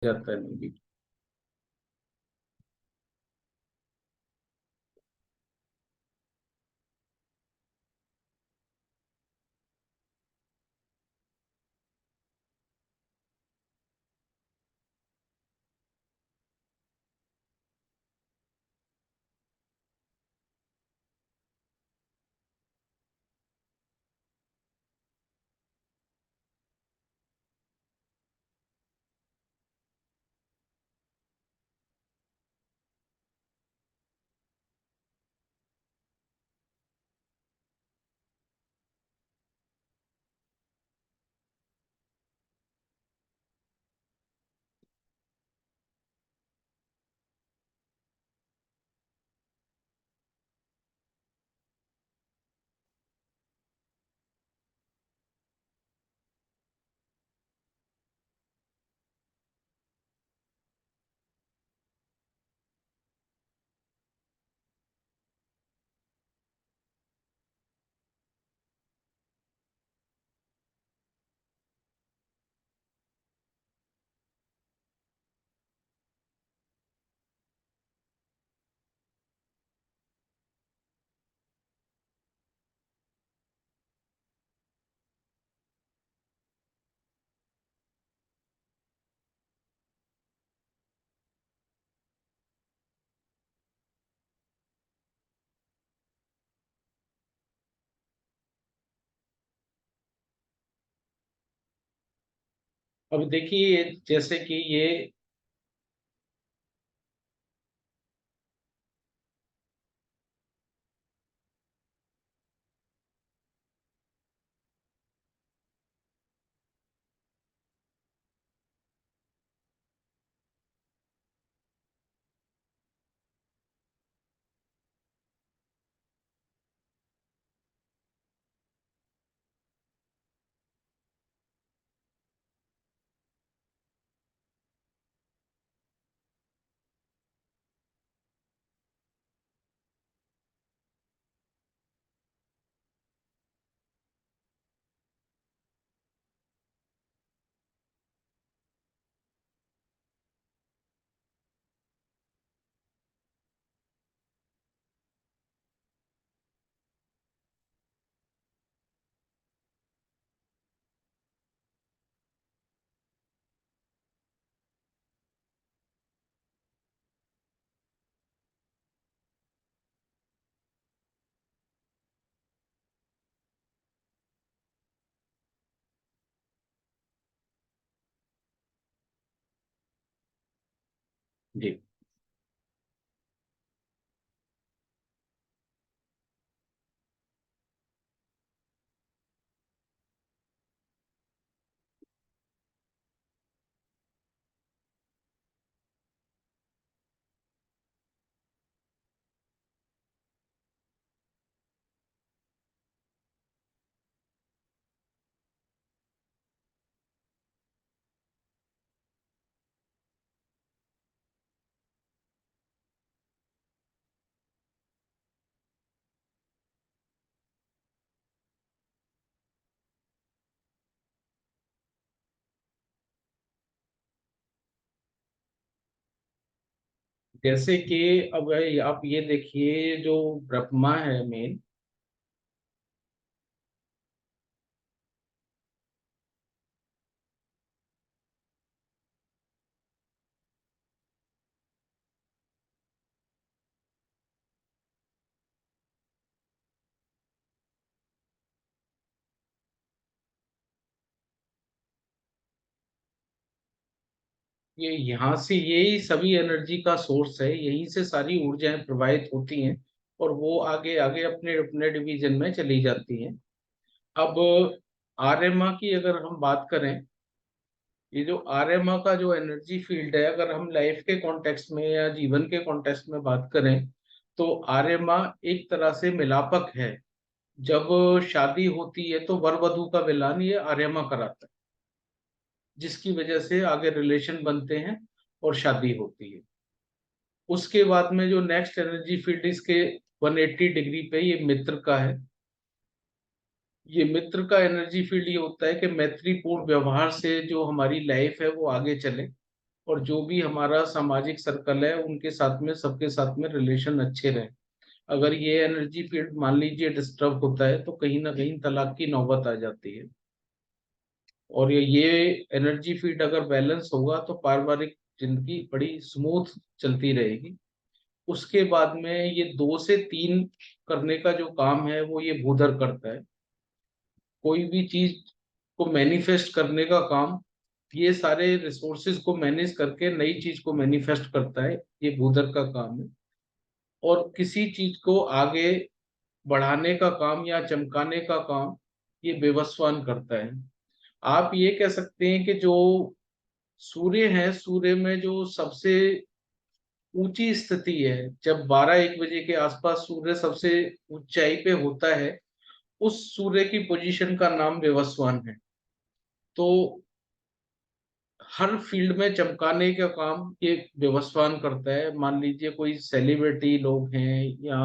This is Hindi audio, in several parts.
जाता है नहीं भी। अब देखिए जैसे कि ये जी जैसे कि अब आप ये देखिए जो ब्रह्मा है मेन, ये यहाँ से यही सभी एनर्जी का सोर्स है, यहीं से सारी ऊर्जाएं प्रवाहित होती हैं और वो आगे आगे अपने अपने डिवीजन में चली जाती हैं। अब आर्यमा की अगर हम बात करें, ये जो आर्यमा का जो एनर्जी फील्ड है, अगर हम लाइफ के कॉन्टेक्स्ट में या जीवन के कॉन्टेक्स्ट में बात करें, तो आर्यमा एक तरह से मिलापक है। जब शादी होती है तो वर वधु का मिलान ये आर्यमा कराता है, जिसकी वजह से आगे रिलेशन बनते हैं और शादी होती है। उसके बाद में जो नेक्स्ट एनर्जी फील्ड इसके 180 डिग्री पे ये मित्र का है। ये मित्र का एनर्जी फील्ड ये होता है कि मैत्रीपूर्ण व्यवहार से जो हमारी लाइफ है वो आगे चले। और जो भी हमारा सामाजिक सर्कल है उनके साथ में, सबके साथ में रिलेशन अच्छे रहे। अगर ये एनर्जी फील्ड मान लीजिए डिस्टर्ब होता है तो कहीं ना कहीं तलाक की नौबत आ जाती है। और ये एनर्जी फील्ड अगर बैलेंस होगा तो पारिवारिक जिंदगी बड़ी स्मूथ चलती रहेगी। उसके बाद में ये 2 से 3 करने का जो काम है वो ये भूधर करता है। कोई भी चीज को मैनिफेस्ट करने का काम, ये सारे रिसोर्सेज को मैनेज करके नई चीज को मैनिफेस्ट करता है, ये भूधर का काम है। और किसी चीज को आगे बढ़ाने का काम या चमकाने का काम ये बेवस्वान करता है। आप ये कह सकते हैं कि जो सूर्य है, सूर्य में जो सबसे ऊंची स्थिति है, जब 12-1 बजे के आसपास सूर्य सबसे ऊंचाई पे होता है, उस सूर्य की पोजीशन का नाम बेवस्वान है। तो हर फील्ड में चमकाने का काम ये बेवस्वान करता है। मान लीजिए कोई सेलिब्रिटी लोग हैं या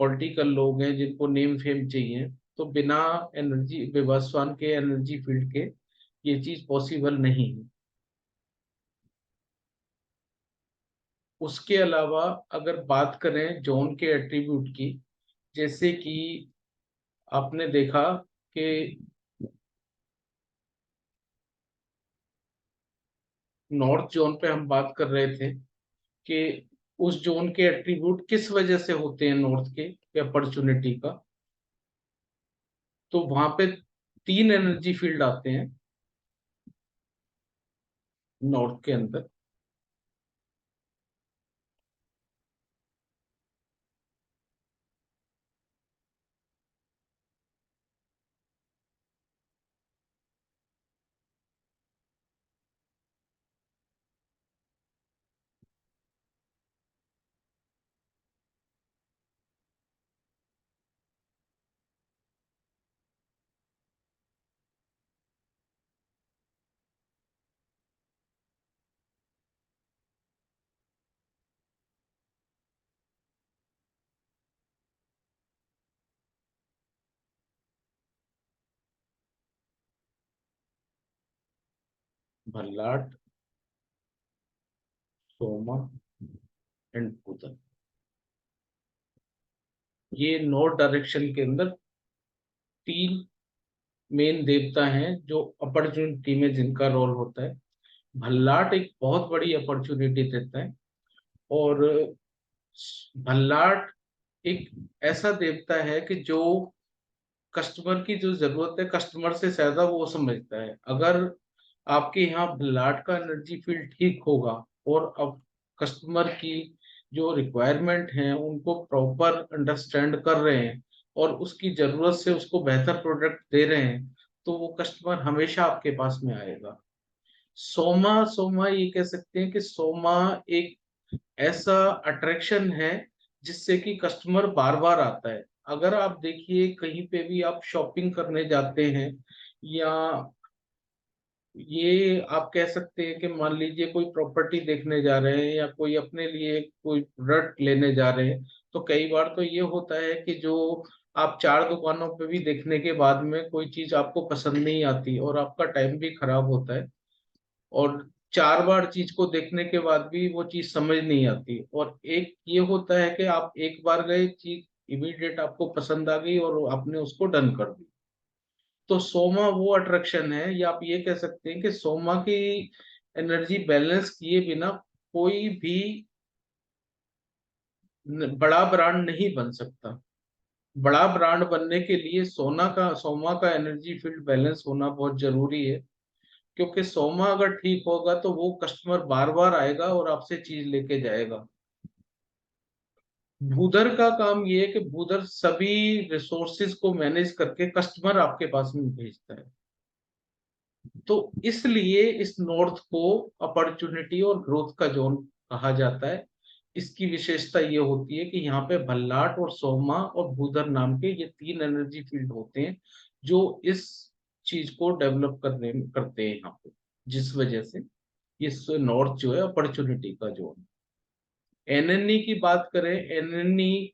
पॉलिटिकल लोग हैं जिनको नेम फेम चाहिए, तो बिना एनर्जी बेवस्वान के, एनर्जी फील्ड के, ये चीज पॉसिबल नहीं है। उसके अलावा अगर बात करें जॉन के एट्रीब्यूट की, जैसे कि आपने देखा कि नॉर्थ जोन पे हम बात कर रहे थे कि उस जोन के एट्रीब्यूट किस वजह से होते हैं नॉर्थ के, अपॉर्चुनिटी का। तो वहां पे 3 एनर्जी फील्ड आते हैं नॉर्थ के अंदर। भल्लाट, सोमा एंड बुधन, ये नॉर्थ डायरेक्शन के अंदर 3 मेन देवता हैं जो अपॉर्चुनिटी में जिनका रोल होता है। भल्लाट एक बहुत बड़ी अपॉर्चुनिटी देता है। और भल्लाट एक ऐसा देवता है कि जो कस्टमर की जो जरूरत है, कस्टमर से ज्यादा वो समझता है। अगर आपके यहाँ भल्लाट का एनर्जी फील्ड ठीक होगा और अब कस्टमर की जो रिक्वायरमेंट है उनको प्रॉपर अंडरस्टैंड कर रहे हैं और उसकी जरूरत से उसको बेहतर प्रोडक्ट दे रहे हैं, तो वो कस्टमर हमेशा आपके पास में आएगा। सोमा, सोमा ये कह सकते हैं कि सोमा एक ऐसा अट्रैक्शन है जिससे कि कस्टमर बार बार आता है। अगर आप देखिए कहीं पे भी आप शॉपिंग करने जाते हैं, या ये आप कह सकते हैं कि मान लीजिए कोई प्रॉपर्टी देखने जा रहे हैं या कोई अपने लिए कोई प्रोडक्ट लेने जा रहे हैं, तो कई बार तो ये होता है कि जो आप 4 दुकानों पे भी देखने के बाद में कोई चीज आपको पसंद नहीं आती और आपका टाइम भी खराब होता है। और 4 बार चीज को देखने के बाद भी वो चीज समझ नहीं आती। और एक ये होता है कि आप एक बार गए, चीज इमीडिएट आपको पसंद आ गई और आपने उसको डन कर दी। तो सोमा वो अट्रैक्शन है, या आप ये कह सकते हैं कि सोमा की एनर्जी बैलेंस किए बिना कोई भी बड़ा ब्रांड नहीं बन सकता। बड़ा ब्रांड बनने के लिए सोमा का एनर्जी फील्ड बैलेंस होना बहुत जरूरी है। क्योंकि सोमा अगर ठीक होगा तो वो कस्टमर बार बार आएगा और आपसे चीज लेके जाएगा। भूदर का काम ये है कि भूदर सभी रिसोर्सेज को मैनेज करके कस्टमर आपके पास में भेजता है। तो इसलिए इस नॉर्थ को अपॉर्चुनिटी और ग्रोथ का जोन कहा जाता है। इसकी विशेषता ये होती है कि यहाँ पे भल्लाट और सोमा और भूधर नाम के ये 3 एनर्जी फील्ड होते हैं जो इस चीज को डेवलप करते हैं यहाँ पे, जिस वजह से इस नॉर्थ जो है अपॉर्चुनिटी का जोन। एनएनई की बात करें, एनएनई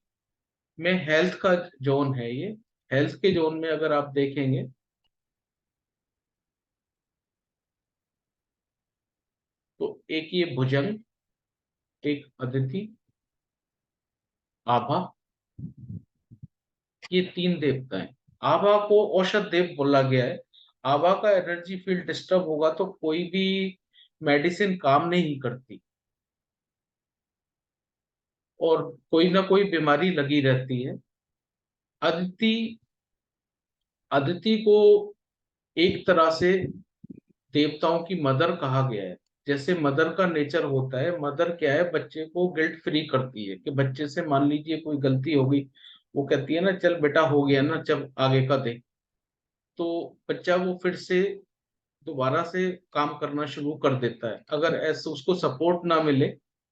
में हेल्थ का जोन है ये। हेल्थ के जोन में अगर आप देखेंगे तो एक ये भुजंग, एक अदिति, आभा, ये तीन देवता हैं। आभा को औषध देव बोला गया है। आभा का एनर्जी फील्ड डिस्टर्ब होगा तो कोई भी मेडिसिन काम नहीं करती और कोई ना कोई बीमारी लगी रहती है। अदिति, अदिति को एक तरह से देवताओं की मदर कहा गया है। जैसे मदर का नेचर होता है, मदर क्या है, बच्चे को गिल्ट फ्री करती है कि बच्चे से मान लीजिए कोई गलती हो गई, वो कहती है ना चल बेटा हो गया ना, जब आगे का देख। तो बच्चा वो फिर से दोबारा से काम करना शुरू कर देता है। अगर ऐसे उसको सपोर्ट ना मिले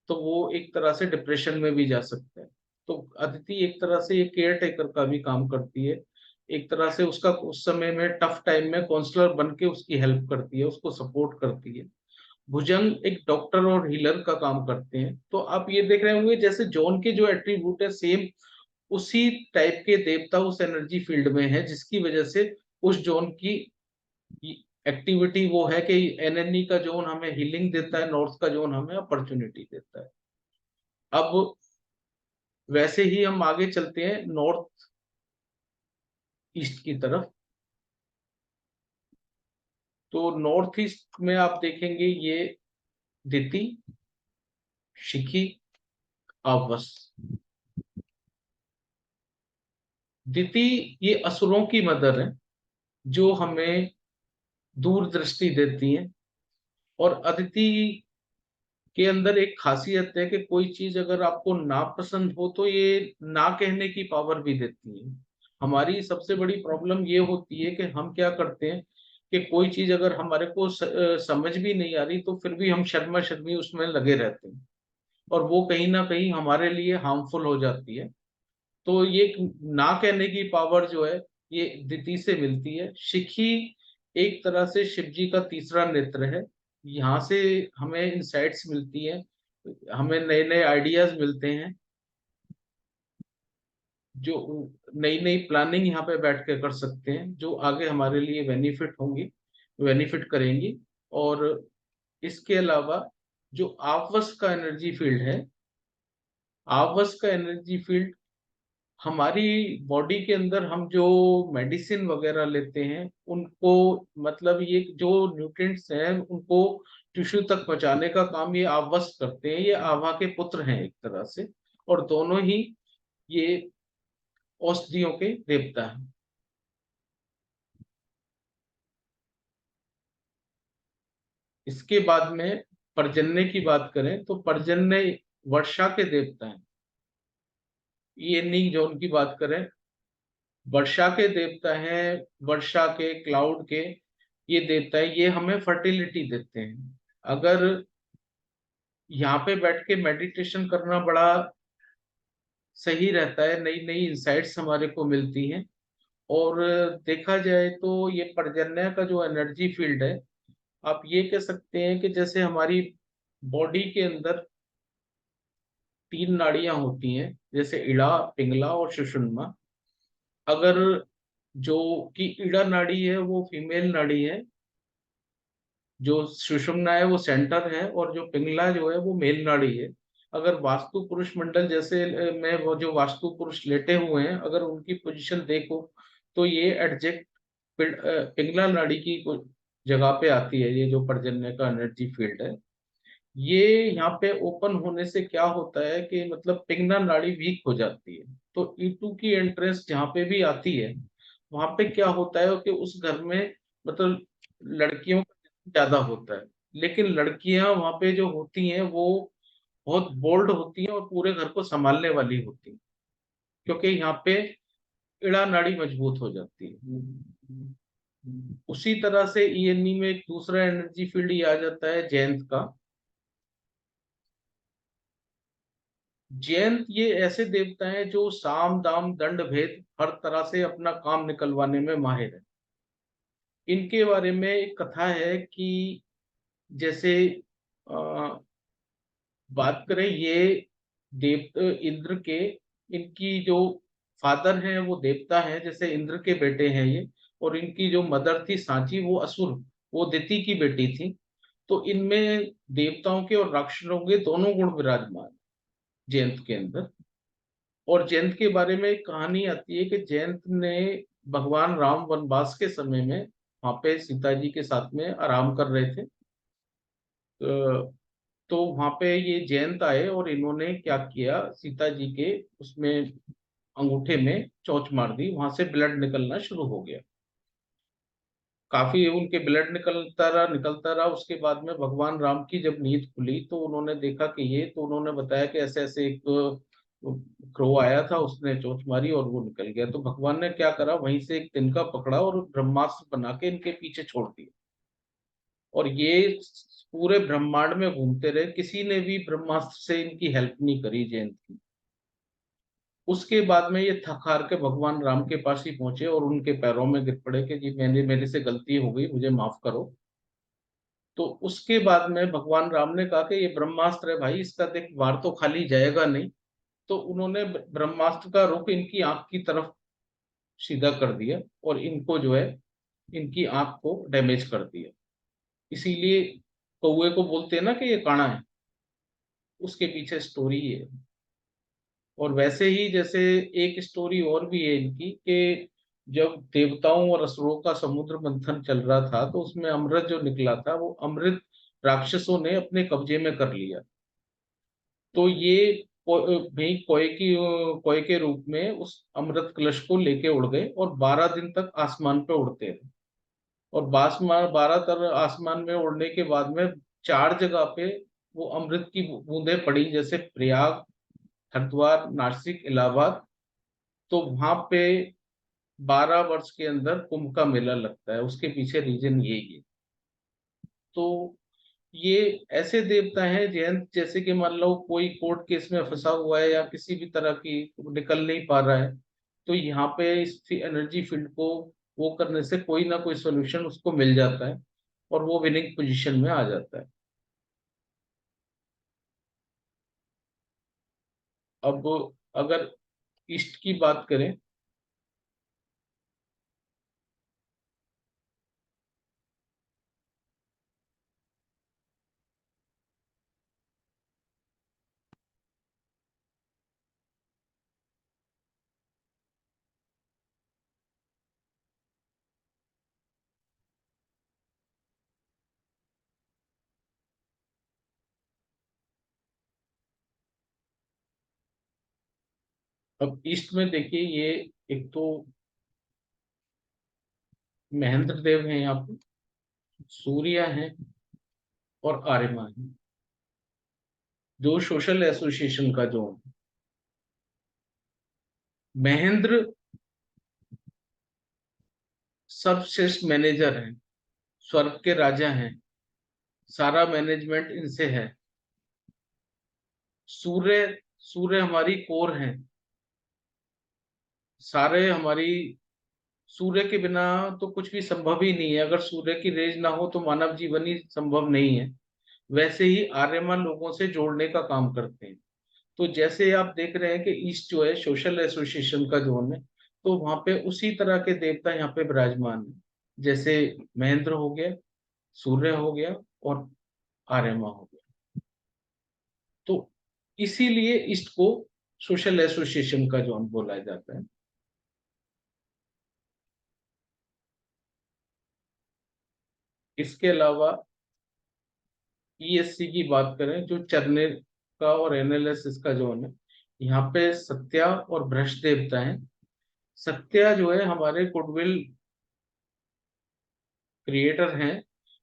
तो वो एक तरह से डिप्रेशन में भी जा सकता है। तो अदिति एक तरह से ये केयर टेकर का भी काम करती है, एक तरह से उसका उस समय में टफ टाइम में काउंसलर बन के उसकी हेल्प करती है, उसको सपोर्ट करती है। भुजंग एक डॉक्टर और हीलर का काम करते हैं। तो आप ये देख रहे होंगे जैसे जॉन के जो एट्रीब्यूट है सेम उसी टाइप के देवता उस एनर्जी फील्ड में है, जिसकी वजह से उस जोन की एक्टिविटी वो है कि एनएनई का जोन हमें हीलिंग देता है, नॉर्थ का जोन हमें अपॉर्चुनिटी देता है। अब वैसे ही हम आगे चलते हैं नॉर्थ ईस्ट की तरफ। तो नॉर्थ ईस्ट में आप देखेंगे ये दिति, शिखी, आवस। दिति ये असुरों की मदर है जो हमें दूरदृष्टि देती है। और अदिति के अंदर एक खासियत है कि कोई चीज अगर आपको नापसंद हो तो ये ना कहने की पावर भी देती है। हमारी सबसे बड़ी प्रॉब्लम ये होती है कि हम क्या करते हैं कि कोई चीज अगर हमारे को समझ भी नहीं आ रही तो फिर भी हम शर्मा शर्मी उसमें लगे रहते हैं, और वो कहीं ना कहीं हमारे लिए हार्मफुल हो जाती है। तो ये ना कहने की पावर जो है ये दिति से मिलती है। शिखी एक तरह से शिव जी का तीसरा नेत्र है। यहाँ से हमें इंसाइट्स मिलती है, हमें नए नए आइडियाज मिलते हैं, जो नई नई प्लानिंग यहाँ पे बैठ के कर सकते हैं जो आगे हमारे लिए बेनिफिट होंगी, बेनिफिट करेंगी। और इसके अलावा जो आपवस का एनर्जी फील्ड है, आपवस का एनर्जी फील्ड हमारी बॉडी के अंदर हम जो मेडिसिन वगैरह लेते हैं उनको, मतलब ये जो न्यूट्रिएंट्स हैं उनको टिश्यू तक पहुंचाने का काम ये आवास करते हैं। ये आभा के पुत्र हैं एक तरह से, और दोनों ही ये औषधियों के देवता हैं। इसके बाद में पर्जन्य की बात करें तो पर्जन्य वर्षा के देवता हैं। ये नहीं जो उनकी बात करें, वर्षा के देवता हैं, वर्षा के, क्लाउड के ये देवता है, ये हमें फर्टिलिटी देते हैं। अगर यहाँ पे बैठ के मेडिटेशन करना बड़ा सही रहता है, नई नई इंसाइट्स हमारे को मिलती हैं। और देखा जाए तो ये पर्जन्य का जो एनर्जी फील्ड है, आप ये कह सकते हैं कि जैसे हमारी बॉडी के अंदर तीन नाड़ियां होती हैं, जैसे इड़ा, पिंगला और सुषुम्ना। अगर जो कि इड़ा नाड़ी है वो फीमेल नाड़ी है, जो सुषुम्ना है वो सेंटर है, और जो पिंगला जो है वो मेल नाड़ी है। अगर वास्तु पुरुष मंडल जैसे में वो जो वास्तु पुरुष लेटे हुए हैं अगर उनकी पोजीशन देखो तो ये एडजेक्ट पिंगला नाड़ी की जगह पे आती है। ये जो पर्जन्य का एनर्जी फील्ड है, ये यहाँ पे ओपन होने से क्या होता है कि मतलब पिंगला नाड़ी वीक हो जाती है। तो E2 की एंट्रेंस जहाँ पे भी आती है वहां पे क्या होता है कि उस घर में मतलब लड़कियों का ज्यादा होता है, लेकिन लड़कियां वहां पे जो होती हैं वो बहुत बोल्ड होती हैं और पूरे घर को संभालने वाली होती हैं, क्योंकि यहाँ पे इड़ा नाड़ी मजबूत हो जाती है। उसी तरह से ईएनई में एक दूसरा एनर्जी फील्ड ये आ जाता है जयंत का। जयंत ये ऐसे देवता हैं जो साम दाम दंड भेद हर तरह से अपना काम निकलवाने में माहिर है। इनके बारे में एक कथा है कि जैसे आ, बात करें ये देव इंद्र के, इनकी जो फादर हैं वो देवता हैं, जैसे इंद्र के बेटे हैं ये। और इनकी जो मदर थी सांची वो असुर, वो दिति की बेटी थी। तो इनमें देवताओं के और राक्षसों के दोनों गुण विराजमान हैं जयंत के अंदर। और जयंत के बारे में एक कहानी आती है कि जयंत ने भगवान राम वनवास के समय में वहां पे सीता जी के साथ में आराम कर रहे थे। तो वहां पे ये जयंत आए और इन्होंने क्या किया, सीता जी के उसमें अंगूठे में चोंच मार दी, वहां से ब्लड निकलना शुरू हो गया। काफी उनके ब्लड निकलता रहा। उसके बाद में भगवान राम की जब नींद खुली तो उन्होंने देखा कि ये, तो उन्होंने बताया कि ऐसे ऐसे एक क्रो आया था, उसने चोंच मारी और वो निकल गया। तो भगवान ने क्या करा, वहीं से एक तिनका पकड़ा और ब्रह्मास्त्र बना के इनके पीछे छोड़ दिया। और ये पूरे ब्रह्मांड में घूमते रहे, किसी ने भी ब्रह्मास्त्र से इनकी हेल्प नहीं करी जयंत की। उसके बाद में ये थक हार के भगवान राम के पास ही पहुंचे और उनके पैरों में गिर पड़े कि जी मैंने, मेरे से गलती हो गई, मुझे माफ करो। तो उसके बाद में भगवान राम ने कहा कि ये ब्रह्मास्त्र है भाई, इसका देख वार तो खाली जाएगा नहीं। तो उन्होंने ब्रह्मास्त्र का रुख इनकी आंख की तरफ सीधा कर दिया और इनको जो है, इनकी आंख को डैमेज कर दिया। इसीलिए कौए को बोलते हैं ना कि ये काना है, उसके पीछे स्टोरी है। और वैसे ही जैसे एक स्टोरी और भी है इनकी कि जब देवताओं और असुरों का समुद्र मंथन चल रहा था तो उसमें अमृत जो निकला था, वो अमृत राक्षसों ने अपने कब्जे में कर लिया। तो ये भी कोय के रूप में उस अमृत कलश को लेके उड़ गए और 12 दिन तक आसमान पे उड़ते रहे। और 12 तर आसमान में उड़ने के बाद में 4 जगह पे वो अमृत की बूंदें पड़ी, जैसे प्रयाग, हरिद्वार, नासिक, इलाहाबाद। तो वहां पे 12 वर्ष के अंदर कुंभ का मेला लगता है, उसके पीछे रीजन यही है। तो ये ऐसे देवता हैं जयंत, जैसे कि मान लो कोई कोर्ट केस में फंसा हुआ है या किसी भी तरह की निकल नहीं पा रहा है, तो यहाँ पे इस एनर्जी फील्ड को वो करने से कोई ना कोई सोल्यूशन उसको मिल जाता है और वो विनिंग पोजीशन में आ जाता है। अब अगर ईस्ट की बात करें, अब ईस्ट में देखिए, ये एक तो महेंद्र देव है यहाँ पे, सूर्य है और आर्यमा है, जो सोशल एसोसिएशन का जो महेंद्र सर्वश्रेष्ठ मैनेजर हैं, स्वर्ग के राजा हैं, सारा मैनेजमेंट इनसे है। सूर्य सूर्य हमारी कोर है, सारे हमारी, सूर्य के बिना तो कुछ भी संभव ही नहीं है। अगर सूर्य की रेज ना हो तो मानव जीवन ही संभव नहीं है। वैसे ही आर्यमान लोगों से जोड़ने का काम करते हैं। तो जैसे आप देख रहे हैं कि ईस्ट जो है सोशल एसोसिएशन का जोन है, तो वहां पे उसी तरह के देवता यहाँ पे विराजमान है। जैसे महेंद्र हो गया, सूर्य हो गया और आर्यमा हो गया। तो इसीलिए ईस्ट को सोशल एसोसिएशन का जोन बोला जाता है। इसके अलावा ईएससी की बात करें, जो चरनेर का और एनएलएस का जोन है, यहाँ पे सत्या और भ्रष्ट देवता है। सत्या जो है हमारे गुडविल क्रिएटर हैं।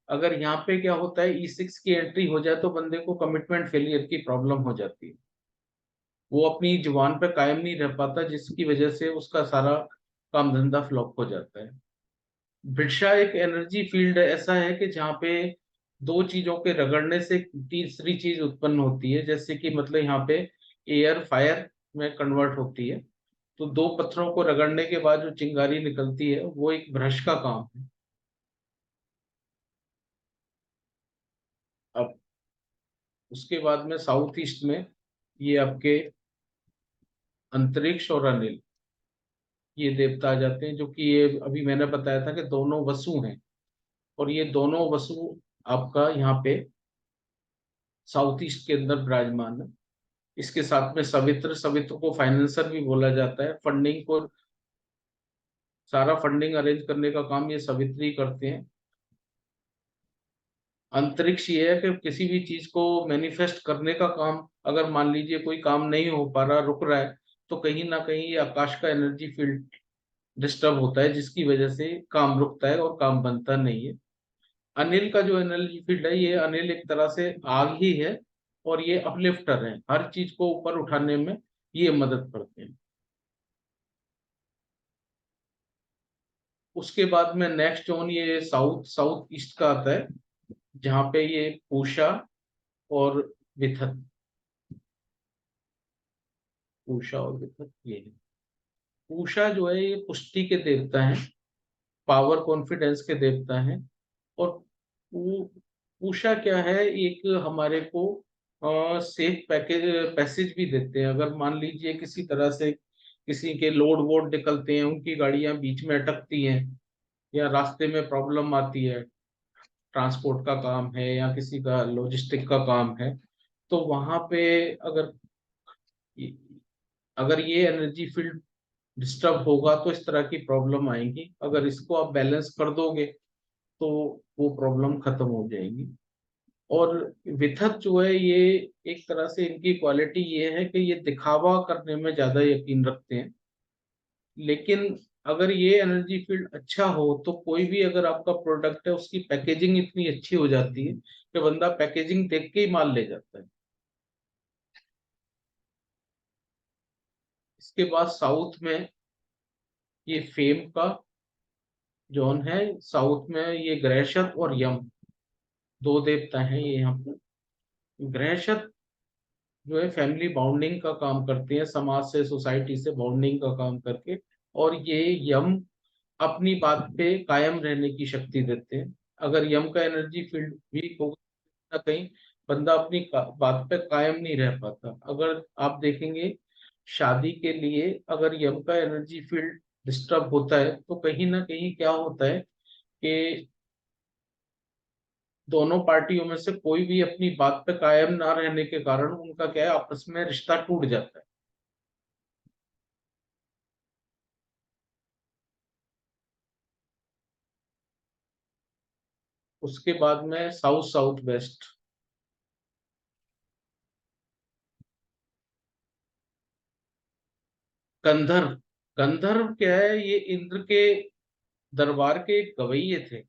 अगर यहाँ पे क्या होता है, E6 की एंट्री हो जाए तो बंदे को कमिटमेंट फेलियर की प्रॉब्लम हो जाती है, वो अपनी जुबान पे कायम नहीं रह पाता, जिसकी वजह से उसका सारा काम धंधा फ्लॉप हो जाता है। वृषा एक एनर्जी फील्ड ऐसा है कि जहाँ पे दो चीजों के रगड़ने से तीसरी चीज उत्पन्न होती है, जैसे कि मतलब यहाँ पे एयर फायर में कन्वर्ट होती है। तो दो पत्थरों को रगड़ने के बाद जो चिंगारी निकलती है, वो एक ब्रश का काम है। अब उसके बाद में साउथ ईस्ट में ये आपके अंतरिक्ष और अनिल, ये देवता आ जाते हैं, जो कि ये अभी मैंने बताया था कि दोनों वसु हैं। और ये दोनों वसु आपका यहाँ पे साउथ ईस्ट के अंदर विराजमान है। इसके साथ में सवित्र, सवित्र को फाइनेंसर भी बोला जाता है। फंडिंग को, सारा फंडिंग अरेंज करने का काम ये सवित्री करते हैं। अंतरिक्ष ये है कि किसी भी चीज को मैनिफेस्ट करने का काम, अगर मान लीजिए कोई काम नहीं हो पा रहा, रुक रहा है, तो कहीं ना कहीं ये आकाश का एनर्जी फील्ड डिस्टर्ब होता है, जिसकी वजह से काम रुकता है और काम बनता नहीं है। अनिल का जो एनर्जी फील्ड है, ये अनिल एक तरह से आग ही है, और ये अपलिफ्टर है, हर चीज को ऊपर उठाने में ये मदद करते हैं। उसके बाद में नेक्स्ट जोन ये साउथ साउथ ईस्ट का आता है, जहाँ पे ये पूषा और विथत, पूषा और विथत ये है। पूषा जो है ये पुष्टि के देवता हैं, पावर कॉन्फिडेंस के देवता हैं। और पूषा क्या है, एक हमारे को सेफ पैकेज पैसेज भी देते हैं। अगर मान लीजिए किसी तरह से किसी के लोड वोड निकलते हैं, उनकी गाड़ियां बीच में अटकती हैं, या रास्ते में प्रॉब्लम आती है, ट्रांसपोर्ट का काम है या किसी का लॉजिस्टिक का काम है, तो वहां पे अगर अगर ये एनर्जी फील्ड डिस्टर्ब होगा तो इस तरह की प्रॉब्लम आएंगी। अगर इसको आप बैलेंस कर दोगे तो वो प्रॉब्लम खत्म हो जाएगी। और विथक जो है, ये एक तरह से इनकी क्वालिटी ये है कि ये दिखावा करने में ज्यादा यकीन रखते हैं। लेकिन अगर ये एनर्जी फील्ड अच्छा हो तो कोई भी अगर आपका प्रोडक्ट है, उसकी पैकेजिंग इतनी अच्छी हो जाती है कि बंदा पैकेजिंग देख के ही माल ले जाता है। इसके बाद साउथ में ये फेम का जोन है। साउथ में ये ग्रहशत और यम, दो देवता हैं ये यहाँ पे। ग्रहशत जो है फैमिली बाउंडिंग का काम करते हैं, समाज से, सोसाइटी से बाउंडिंग का काम करके। और ये यम अपनी बात पे कायम रहने की शक्ति देते हैं। अगर यम का एनर्जी फील्ड वीक होगा ना, कहीं बंदा अपनी बात पे कायम नहीं रह पाता। अगर आप देखेंगे शादी के लिए अगर यम का एनर्जी फील्ड डिस्टर्ब होता है, तो कहीं ना कहीं क्या होता है कि दोनों पार्टियों में से कोई भी अपनी बात पे कायम ना रहने के कारण उनका क्या है, आपस में रिश्ता टूट जाता है। उसके बाद में साउथ साउथ वेस्ट, गंधर्व। गंधर्व क्या है, ये इंद्र के दरबार के एक गवैये थे।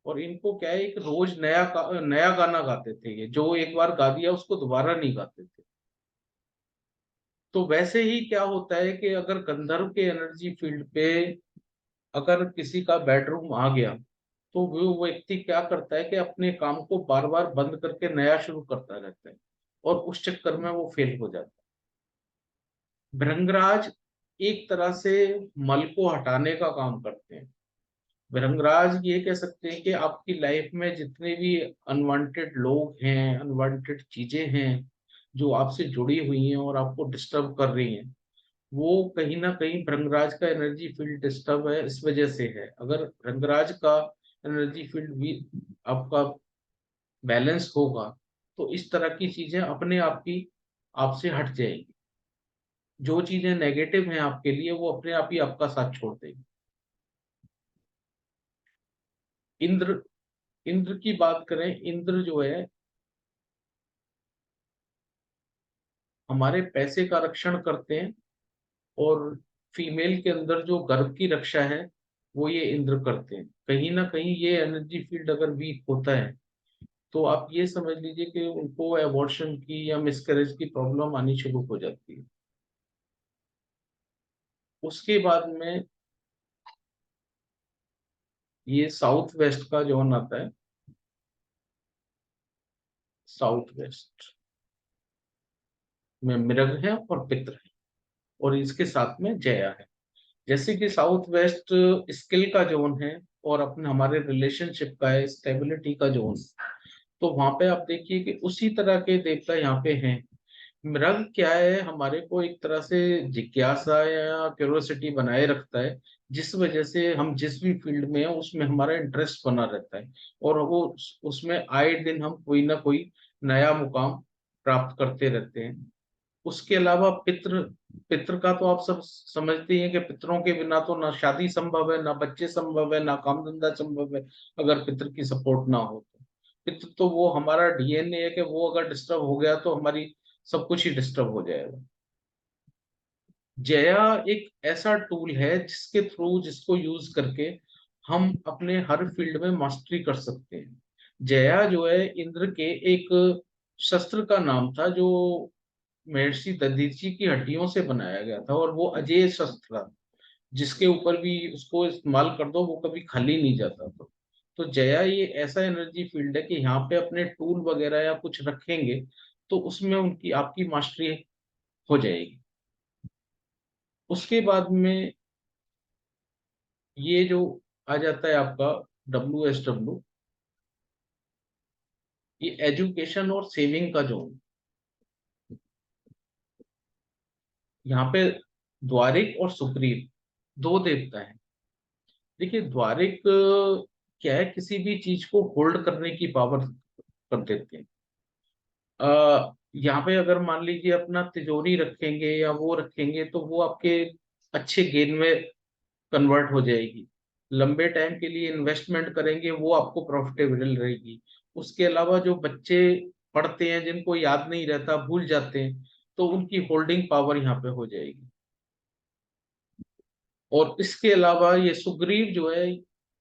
और इनको क्या है, एक रोज नया गाना गाते थे। ये जो एक बार गा दिया उसको दोबारा नहीं गाते थे। तो वैसे ही क्या होता है कि अगर गंधर्व के एनर्जी फील्ड पे अगर किसी का बेडरूम आ गया, तो वो व्यक्ति क्या करता है कि अपने काम को बार बार बंद करके नया शुरू करता रहता है, और उस चक्कर में वो फेल हो जाता है। भृंगराज एक तरह से मल को हटाने का काम करते हैं। भृंगराज ये कह सकते हैं कि आपकी लाइफ में जितने भी अनवांटेड लोग हैं, अनवांटेड चीजें हैं जो आपसे जुड़ी हुई हैं और आपको डिस्टर्ब कर रही हैं, वो कहीं ना कहीं भृंगराज का एनर्जी फील्ड डिस्टर्ब है, इस वजह से है। अगर भृंगराज का एनर्जी फील्ड भी आपका बैलेंस होगा, तो इस तरह की चीजें अपने आप ही आपसे हट जाएगी। जो चीजें नेगेटिव हैं आपके लिए, वो अपने आप ही आपका साथ छोड़ देगी। इंद्र, इंद्र की बात करें, इंद्र जो है हमारे पैसे का रक्षण करते हैं। और फीमेल के अंदर जो गर्भ की रक्षा है, वो ये इंद्र करते हैं। कहीं ना कहीं ये एनर्जी फील्ड अगर वीक होता है, तो आप ये समझ लीजिए कि उनको एबॉर्शन की या मिसकैरेज की प्रॉब्लम आनी शुरू हो जाती है। उसके बाद में ये साउथ वेस्ट का जोन आता है। साउथ वेस्ट में मृग है और पितृ है, और इसके साथ में जया है। जैसे कि साउथ वेस्ट स्किल का जोन है, और अपने हमारे रिलेशनशिप का है, स्टेबिलिटी का जोन। तो वहां पे आप देखिए कि उसी तरह के देवता यहाँ पे हैं। मृग क्या है, हमारे को एक तरह से जिज्ञासा या क्यूरियोसिटी बनाए रखता है, जिस वजह से हम जिस भी फील्ड में है उसमें हमारा इंटरेस्ट बना रहता है, और वो उसमें आए दिन हम कोई ना कोई नया मुकाम प्राप्त करते रहते हैं। उसके अलावा पितृ, पितृ का तो आप सब समझते ही हैं कि पितरों के बिना तो ना शादी संभव है, ना बच्चे संभव है, ना काम धंधा संभव है, अगर पितृ की सपोर्ट ना हो तो। पितृ तो वो हमारा डीएनए है कि वो अगर डिस्टर्ब हो गया तो हमारी सब कुछ ही डिस्टर्ब हो जाएगा। जया एक ऐसा टूल है जिसके थ्रू, जिसको यूज करके हम अपने हर फील्ड में मास्टरी कर सकते हैं। जया जो है इंद्र के एक शस्त्र का नाम था, जो महर्षि दधीची की हड्डियों से बनाया गया था, और वो अजेय शस्त्र था, जिसके ऊपर भी उसको इस्तेमाल कर दो वो कभी खाली नहीं जाता था। तो जया ये ऐसा एनर्जी फील्ड है कि यहाँ पे अपने टूल वगैरह या कुछ रखेंगे तो उसमें उनकी आपकी मास्टरी हो जाएगी। उसके बाद में ये जो आ जाता है आपका WSW, ये एजुकेशन और सेविंग का जोन। यहाँ पे द्वारिक और सुग्रीव दो देवता हैं। देखिए द्वारिक क्या है, किसी भी चीज को होल्ड करने की पावर कर देते हैं। यहाँ पे अगर मान लीजिए अपना तिजोरी रखेंगे या वो रखेंगे तो वो आपके अच्छे गेन में कन्वर्ट हो जाएगी। लंबे टाइम के लिए इन्वेस्टमेंट करेंगे वो आपको प्रॉफिटेबल रहेगी। उसके अलावा जो बच्चे पढ़ते हैं जिनको याद नहीं रहता, भूल जाते हैं, तो उनकी होल्डिंग पावर यहाँ पे हो जाएगी। और इसके अलावा ये सुग्रीव जो है,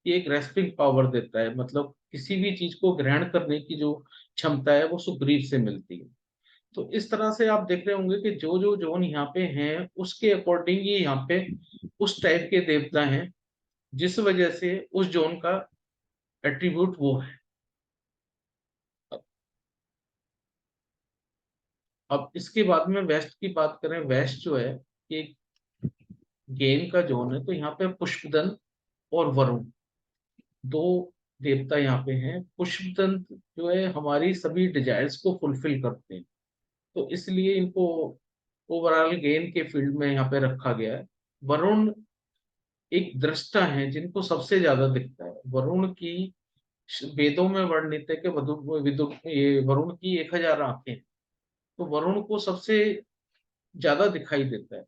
ये एक रेस्पिंग पावर देता है, मतलब किसी भी चीज को ग्रहण करने की जो क्षमता है वो सुग्रीव से मिलती है। तो इस तरह से आप देख रहे होंगे कि जो जो जोन यहाँ पे हैं उसके अकॉर्डिंग ही यहाँ पे उस टाइप के देवता हैं, जिस वजह से उस जोन का एट्रीब्यूट वो है। अब इसके बाद में वेस्ट की बात करें, वेस्ट जो है ये गेम का जोन है, तो यहाँ पे पुष्पदंत और वरुण दो देवता यहाँ पे हैं। पुष्पदंत जो है हमारी सभी डिजायर्स को फुलफिल करते हैं, तो इसलिए इनको ओवरऑल गेम के फील्ड में यहाँ पे रखा गया है। वरुण एक दृष्टा है जिनको सबसे ज्यादा दिखता है। वरुण की वेदों में वर्णित है कि ये वरुण की 1000 आंखें हैं। तो वरुण को सबसे ज्यादा दिखाई देता है।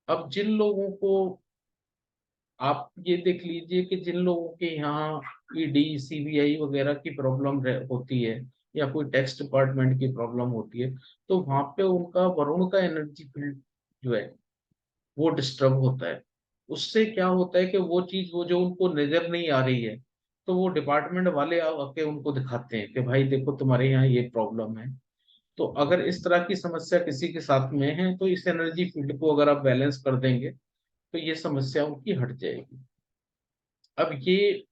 अब जिन लोगों को, आप ये देख लीजिए कि जिन लोगों के यहाँ ईडी सीबीआई वगैरह की प्रॉब्लम होती है, या कोई टैक्स डिपार्टमेंट की प्रॉब्लम होती है, तो वहां पे उनका वरुण का एनर्जी फील्ड जो है वो डिस्टर्ब होता है। उससे क्या होता है कि वो चीज वो जो उनको नजर नहीं आ रही है, तो वो डिपार्टमेंट वाले आके उनको दिखाते हैं कि भाई देखो तुम्हारे यहाँ ये प्रॉब्लम है। तो अगर इस तरह की समस्या किसी के साथ में है तो इस एनर्जी फील्ड को अगर आप बैलेंस कर देंगे तो ये समस्या उनकी हट जाएगी। अब ये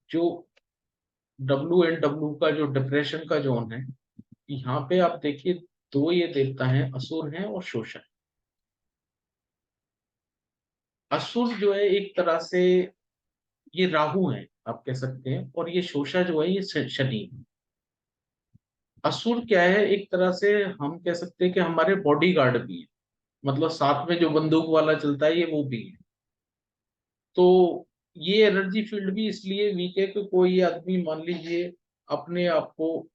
जो WNW का जो डिप्रेशन का जोन है, यहाँ पे आप देखिए दो ये देवता हैं, असुर हैं और शोषण। असुर जो है एक तरह से ये राहु है आप कह सकते हैं, और ये शोषा जो है ये शनि है। असुर क्या है, एक तरह से हम कह सकते हैं कि हमारे बॉडी गार्ड भी है, मतलब साथ में जो बंदूक वाला चलता है ये वो भी है। तो ये एनर्जी फील्ड भी इसलिए वीक है कि कोई आदमी मान लीजिए अपने आप को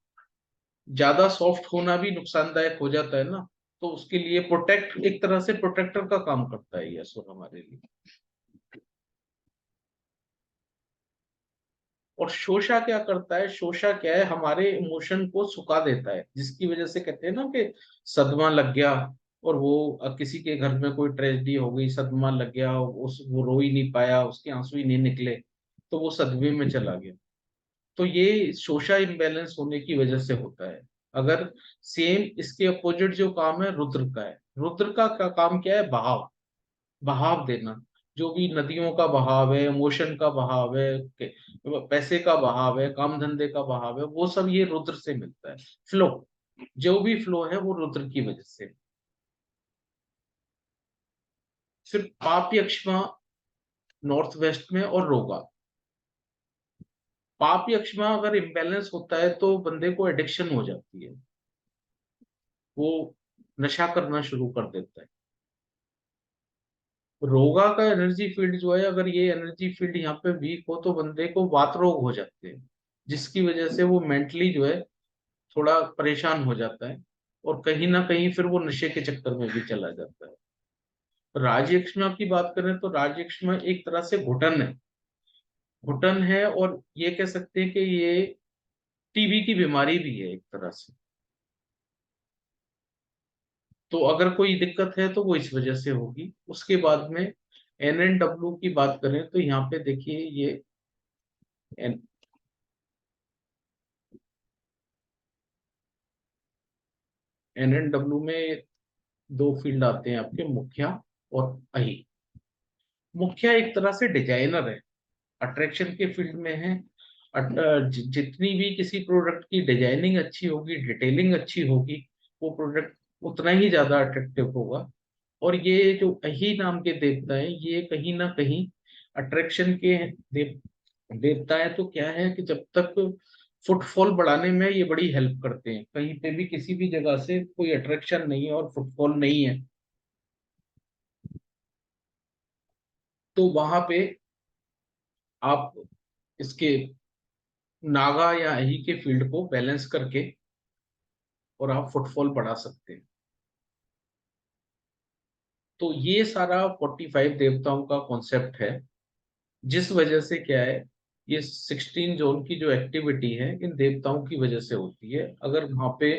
ज्यादा सॉफ्ट होना भी नुकसानदायक हो जाता है ना, तो उसके लिए प्रोटेक्ट, एक तरह से प्रोटेक्टर का काम करता है ये असुर हमारे लिए। और शोषा क्या करता है, शोषा क्या है, हमारे इमोशन को सुखा देता है, जिसकी वजह से कहते हैं ना कि सदमा लग गया, और वो किसी के घर में कोई ट्रेजेडी हो गई, सदमा लग गया, उस वो रो ही नहीं पाया, उसके आंसू ही नहीं निकले, तो वो सदमे में चला गया। तो ये शोषा इम्बैलेंस होने की वजह से होता है। अगर सेम इसके अपोजिट जो काम है रुद्र का है, रुद्र का काम क्या है, बहाव, बहाव देना। जो भी नदियों का बहाव है, इमोशन का बहाव है, पैसे का बहाव है, काम धंधे का बहाव है, वो सब ये रुद्र से मिलता है। फ्लो, जो भी फ्लो है वो रुद्र की वजह से। सिर्फ पाप यक्षमा नॉर्थ वेस्ट में और रोगा। पाप यक्षमा अगर इम्बैलेंस होता है तो बंदे को एडिक्शन हो जाती है। वो नशा करना शुरू कर देता है। रोगा का एनर्जी फील्ड जो है, अगर ये एनर्जी फील्ड यहाँ पे वीक हो तो बंदे को वात रोग हो जाते हैं, जिसकी वजह से वो मेंटली जो है थोड़ा परेशान हो जाता है, और कहीं ना कहीं फिर वो नशे के चक्कर में भी चला जाता है। राजयक्ष्मा की बात करें तो राजयक्ष्मा एक तरह से घुटन है, घुटन है, और ये कह सकते हैं कि ये टीबी की बीमारी भी है एक तरह से। तो अगर कोई दिक्कत है तो वो इस वजह से होगी। उसके बाद में NN-W की बात करें तो यहाँ पे देखिए ये NN-W में दो फील्ड आते हैं आपके, मुखिया और अही। मुखिया एक तरह से डिजाइनर है, अट्रैक्शन के फील्ड में है। जितनी भी किसी प्रोडक्ट की डिजाइनिंग अच्छी होगी, डिटेलिंग अच्छी होगी, वो प्रोडक्ट उतना ही ज्यादा अट्रैक्टिव होगा। और ये जो अही नाम के देवता है, ये कहीं ना कहीं अट्रैक्शन के देवता है। तो क्या है कि जब तक फुटफॉल बढ़ाने में ये बड़ी हेल्प करते हैं, कहीं पे भी किसी भी जगह से कोई अट्रैक्शन नहीं है और फुटफॉल नहीं है, तो वहां पे आप इसके नागा या ही के फील्ड को बैलेंस करके और आप फुटफॉल बढ़ा सकते हैं। तो ये सारा 45 देवताओं का कॉन्सेप्ट है, जिस वजह से क्या है, ये 16 जोन की जो एक्टिविटी है इन देवताओं की वजह से होती है। अगर वहां पे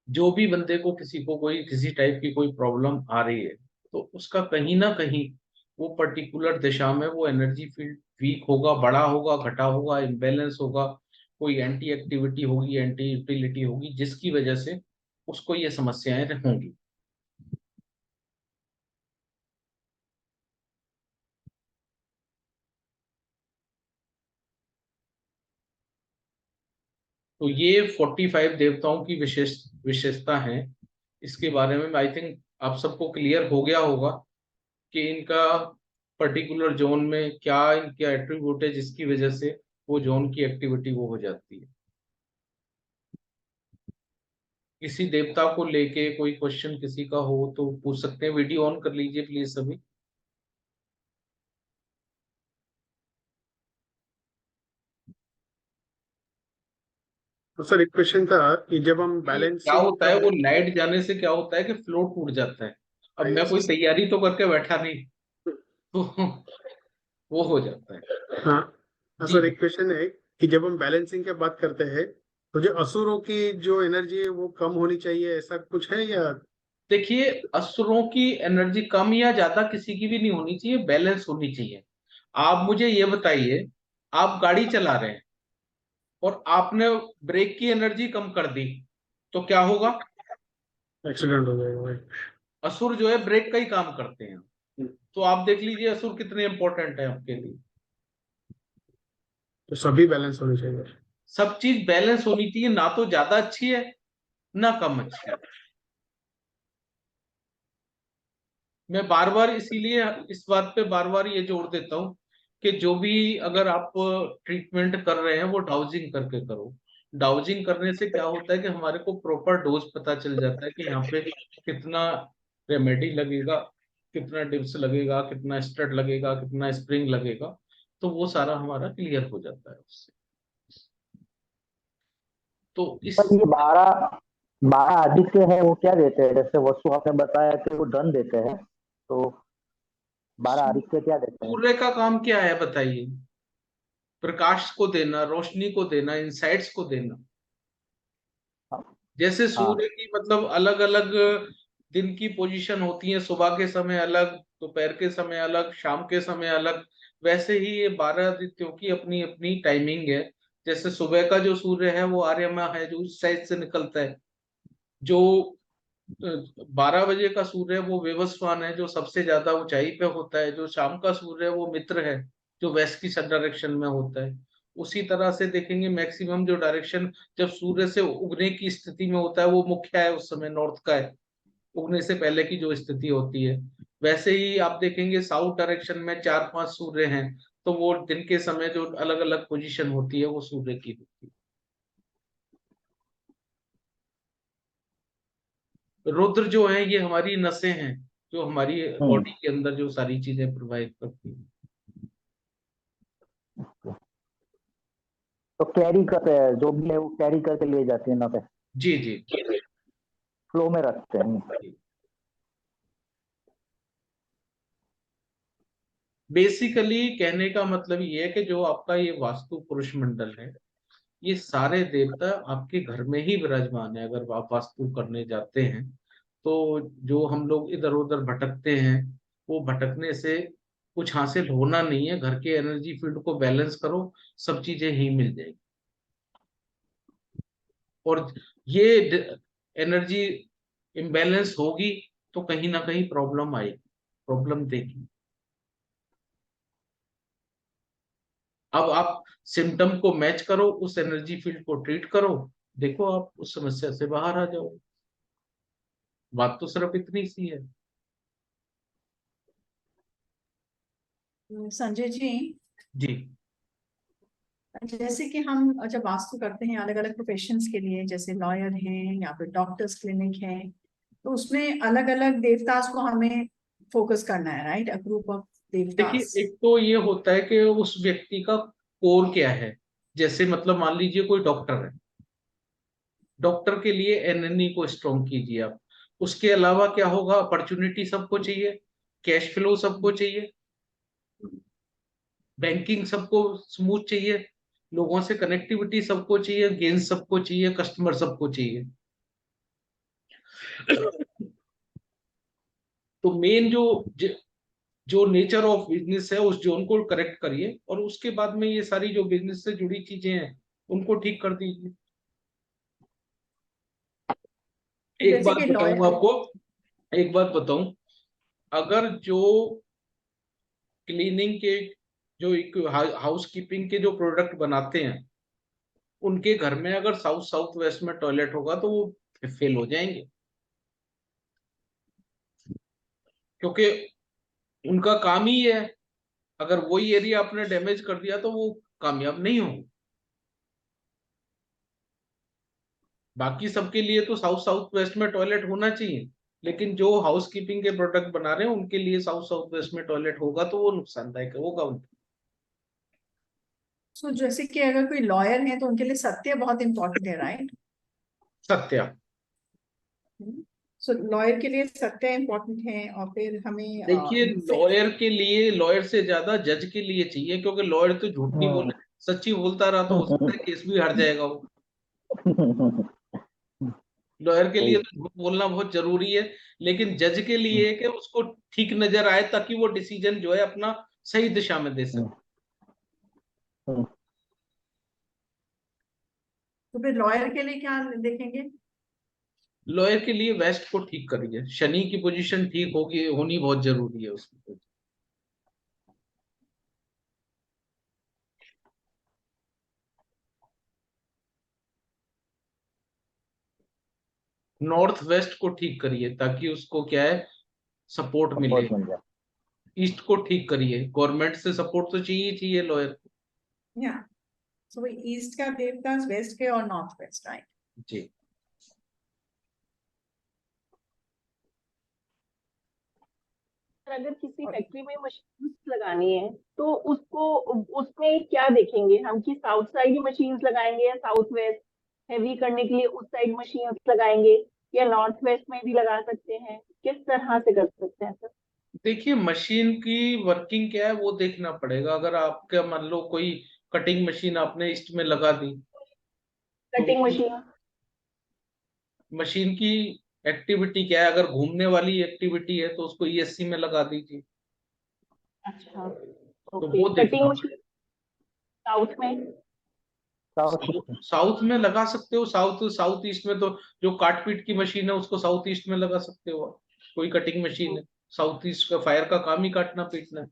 जो भी बंदे को, किसी को कोई किसी टाइप की कोई प्रॉब्लम आ रही है, तो उसका कहीं ना कहीं वो पर्टिकुलर दिशा में वो एनर्जी फील्ड वीक होगा, बड़ा होगा, घटा होगा, इम्बेलेंस होगा, कोई एंटी एक्टिविटी होगी, एंटी यूटिलिटी होगी, जिसकी वजह से उसको ये समस्याएं होंगी। तो ये 45 देवताओं की विशेषता है। इसके बारे में आई थिंक आप सबको क्लियर हो गया होगा कि इनका पर्टिकुलर जोन में क्या इनके एट्रीब्यूट है, जिसकी वजह से वो जोन की एक्टिविटी वो हो जाती है। किसी देवता को लेके कोई क्वेश्चन किसी का हो तो पूछ सकते हैं। वीडियो ऑन कर लीजिए प्लीज सभी। तो सर एक क्वेश्चन था कि जब हम ये क्या बैलेंसिंग होता का है, वो लाइट जाने से क्या होता है कि फ्लो टूट जाता है। अब मैं कोई तैयारी तो करके बैठा नहीं, तो वो हो जाता है। हाँ हाँ जी सर, एक क्वेश्चन है कि जब हम बैलेंसिंग की बात करते हैं तो जो असुरों की जो एनर्जी है वो कम होनी चाहिए, ऐसा कुछ है या? देखिए, असुरों की एनर्जी कम या ज्यादा किसी की भी नहीं होनी चाहिए, बैलेंस होनी चाहिए। आप मुझे ये बताइए, आप गाड़ी चला रहे हैं और आपने ब्रेक की एनर्जी कम कर दी, तो क्या होगा? एक्सीडेंट हो जाएगा भाई। असुर जो है ब्रेक का ही काम करते हैं। तो आप देख लीजिए असुर कितने इंपॉर्टेंट है आपके लिए। तो सभी बैलेंस होने चाहिए। सब चीज बैलेंस होनी चाहिए, ना तो ज्यादा अच्छी है ना कम अच्छी है। मैं बार बार इसीलिए इस बात पे बार बार ये जोड़ देता हूँ कि जो भी, अगर आप ट्रीटमेंट कर रहे हैं वो डाउजिंग करके करो। डाउजिंग करने से क्या होता है कि हमारे को प्रॉपर डोज पता चल जाता है कि यहाँ पे कितना रेमेडी लगेगा, कितना डिप्स लगेगा, कितना स्टड लगेगा, कितना स्प्रिंग लगेगा। तो वो सारा हमारा क्लियर हो जाता है उससे। तो इस पर ये 12 आदित्य है वो क्या देते हैं? जैसे वसु आपने बताया कि वो धन देते हैं, तो 12 आदित्य क्या देते हैं? सूर्य का काम क्या है बताइए? प्रकाश को देना, रोशनी को देना, इंसाइट्स को देना। हाँ। जैसे हाँ। सूर्य की मतलब अलग अलग दिन की पोजीशन होती है, सुबह के समय अलग, दोपहर के समय अलग, शाम के समय अलग, वैसे ही ये 12 आदित्यों की अपनी अपनी टाइमिंग है। जैसे सुबह का जो सूर्य है वो आर्यमा है, जो उस साइड से निकलता है। जो 12 बजे का सूर्य है वो विवस्वान है, जो सबसे ज्यादा ऊंचाई पे होता है। जो शाम का सूर्य है वो मित्र है, जो वेस्ट की डायरेक्शन में होता है। उसी तरह से देखेंगे मैक्सिमम जो डायरेक्शन जब सूर्य से उगने की स्थिति में होता है वो मुख्य है, उस समय नॉर्थ का है, उगने से पहले की जो स्थिति होती है। वैसे ही आप देखेंगे साउथ डायरेक्शन में 4-5 सूर्य हैं, तो वो दिन के समय जो अलग अलग पोजीशन होती है वो सूर्य की होती है। रुद्र जो है ये हमारी नसें हैं, जो हमारी हम्म। बॉडी के अंदर जो सारी चीजें प्रोवाइड करती हैं। तो कैरी करते हैं, जो भी है वो कैरी करके लिए जाती है ना पे, जी जी फ्लो में रखते हैं। जी। बेसिकली कहने का मतलब ये है कि जो आपका ये वास्तु पुरुष मंडल है, ये सारे देवता आपके घर में ही विराजमान है। अगर आप वास्तु करने जाते हैं तो जो हम लोग इधर उधर भटकते हैं, वो भटकने से कुछ हासिल होना नहीं है। घर के एनर्जी फील्ड को बैलेंस करो, सब चीजें ही मिल जाएगी। और ये एनर्जी इम्बैलेंस होगी तो कहीं ना कहीं प्रॉब्लम आएगी, प्रॉब्लम देगी। अब आप सिम्टम को मैच करो, उस एनर्जी फील्ड को ट्रीट करो, देखो आप उस समस्या से बाहर आ जाओ। बात तो सिर्फ इतनी सी है। संजय जी, जी जैसे कि हम जब वास्तु करते हैं अलग अलग प्रोफेशंस के लिए, जैसे लॉयर हैं या फिर डॉक्टर्स क्लिनिक है, तो उसमें अलग अलग देवतास को हमें फोकस करना है, राइट? अ ग्रुप ऑफ देखिए, देवतास। एक तो ये होता है कि उस व्यक्ति का कोर क्या है। जैसे मतलब मान लीजिए कोई डॉक्टर है, डॉक्टर के लिए एनएनई को स्ट्रॉन्ग कीजिए आप। उसके अलावा क्या होगा, अपॉर्चुनिटी सबको चाहिए, कैश फ्लो सबको चाहिए, बैंकिंग सबको स्मूथ चाहिए, लोगों से कनेक्टिविटी सबको चाहिए, गेन सबको चाहिए, कस्टमर सबको चाहिए। तो मेन जो नेचर ऑफ बिजनेस है उस जोन को करेक्ट करिए, और उसके बाद में ये सारी जो बिजनेस से जुड़ी चीजें हैं उनको ठीक कर दीजिए। एक जैसे बात कि बताऊं लॉयर। आपको, एक बात बताऊं, अगर जो क्लीनिंग के, जो एक हाउस कीपिंग के जो प्रोडक्ट बनाते हैं, उनके घर में अगर साउथ साउथ वेस्ट में टॉयलेट होगा तो वो फेल हो जाएंगे, क्योंकि उनका काम ही है। अगर वही एरिया आपने डैमेज कर दिया तो वो कामयाब नहीं होंगे। बाकी सबके लिए तो साउथ साउथ वेस्ट में टॉयलेट होना चाहिए, लेकिन जो हाउस कीपिंग के प्रोडक्ट बना रहे हैं उनके लिए साउथ साउथ वेस्ट में टॉयलेट होगा तो वो नुकसानदायक होगा उनके। सो जैसे कि अगर कोई लॉयर है तो उनके लिए सत्य बहुत इंपॉर्टेंट है, राइट? सत्या, सो लॉयर के लिए सत्य इंपॉर्टेंट है, और फिर हमें देखिए लॉयर के लिए, लॉयर से ज्यादा जज के लिए चाहिए, क्योंकि लॉयर तो झूठ नहीं बोले, सच्ची बोलता रहा तो हो सकता है केस भी हार जाएगा वो। लॉयर के लिए सही। तो झूठ बोलना बहुत जरूरी है, लेकिन जज के लिए है कि उसको ठीक नजर आए ताकि वो डिसीजन जो है अपना सही दिशा में दे सके। तो फिर लॉयर के लिए क्या देखेंगे? लॉयर के लिए वेस्ट को ठीक करिए, शनि की पोजीशन ठीक होगी, होनी बहुत जरूरी है उसमें। नॉर्थ वेस्ट को ठीक करिए ताकि उसको क्या है, सपोर्ट मिले। सपोर्ट मिल जाए। ईस्ट को ठीक करिए, गवर्नमेंट से सपोर्ट तो चाहिए ही चाहिए लॉयर को। या सो ईस्ट का देवता, वेस्ट के और नॉर्थ वेस्ट, राइट? जी अगर किसी फैक्ट्री में मशीन लगानी है तो उसको उसमें क्या देखेंगे हम, कि साउथ साइड मशीन्स लगाएंगे या साउथ वेस्ट? हैवी करने के लिए उस साइड मशीन्स लगाएंगे या नॉर्थ वेस्ट में भी लगा सकते हैं? किस तरह से कर सकते हैं सर? देखिए, मशीन की वर्किंग क्या है वो देखना पड़ेगा। अगर आपका मान लो कोई कटिंग मशीन आपने ईस्ट में लगा दी, तो कटिंग मशीन। मशीन की एक्टिविटी क्या है, अगर घूमने वाली एक्टिविटी है तो उसको ईएससी में लगा दीजिए। अच्छा, तो ओके। वो कटिंग देखना मशीन पड़ेगा। साउथ में? साउथ में लगा सकते हो, साउथ साउथ ईस्ट में तो जो काट पीट की मशीन है उसको साउथ ईस्ट में लगा सकते हो आप। कोई कटिंग मशीन है, साउथ ईस्ट का फायर का काम ही काटना पीटना है।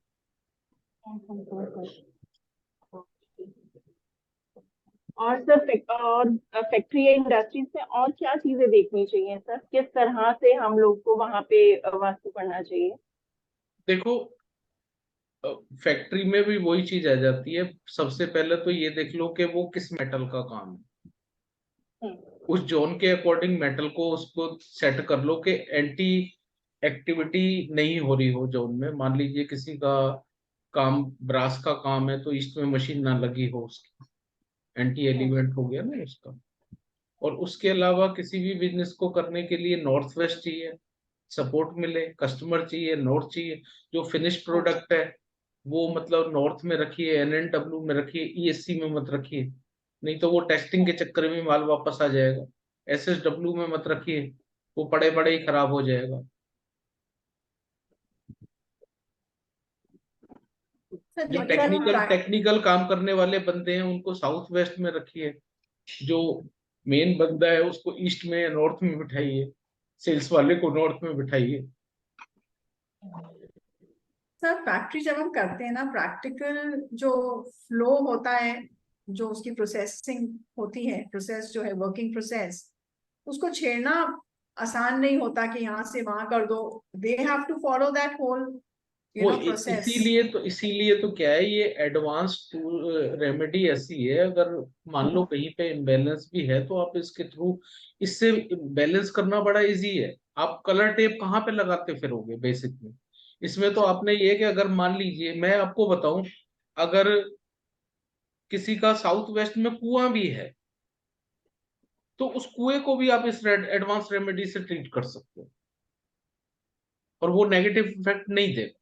और सर और फैक्ट्री या इंडस्ट्रीज में और क्या चीजें देखनी चाहिए सर? किस तरह से हम लोग को वहां पे वास्तु करना चाहिए? देखो, फैक्ट्री में भी वही चीज आ जाती है। सबसे पहले तो ये देख लो कि वो किस मेटल का काम है। उस जोन के अकॉर्डिंग मेटल को उसको सेट कर लो कि एंटी एक्टिविटी नहीं हो रही हो जोन में। मान लीजिए किसी का काम ब्रास का काम है तो ईस्ट में मशीन ना लगी हो, उसकी एंटी एलिमेंट हो गया ना उसका। और उसके अलावा किसी भी बिजनेस को करने के लिए नॉर्थ वेस्ट चाहिए, सपोर्ट मिले, कस्टमर चाहिए, नॉर्थ चाहिए। जो फिनिश प्रोडक्ट है वो मतलब नॉर्थ में रखिए, NNW में रखिए, ESC में मत रखिए, नहीं तो वो टेस्टिंग के चक्कर में माल वापस आ जाएगा। SSW में मत रखिए, वो पड़े पड़े ही खराब हो जाएगा। सर जो मतलब टेक्निकल काम करने वाले बंदे हैं उनको साउथ वेस्ट में रखिए, जो मेन बंदा है उसको ईस्ट में या नॉर्थ में बिठाइए, सेल्स वाले को नॉर्थ में बिठाइए। सर फैक्ट्री जब हम करते हैं ना, प्रैक्टिकल जो फ्लो होता है, जो उसकी प्रोसेसिंग होती है, प्रोसेस जो है वर्किंग प्रोसेस, उसको छेड़ना आसान नहीं होता कि यहाँ से वहां कर दो। They have to follow that whole वो प्रोसेस। इसीलिए तो क्या है, ये एडवांस रेमेडी ऐसी है, अगर मान लो कहीं पे इम्बेलेंस भी है तो आप इसके थ्रू इससे बैलेंस करना बड़ा इजी है। आप कलर टेप कहाँ पे लगाते फिरोगे बेसिक में। इसमें तो आपने ये कि अगर मान लीजिए मैं आपको बताऊं, अगर किसी का साउथ वेस्ट में कुआं भी है तो उस कुएं को भी आप इस एडवांस रेमेडी से ट्रीट कर सकते हो और वो नेगेटिव इफेक्ट नहीं देगा।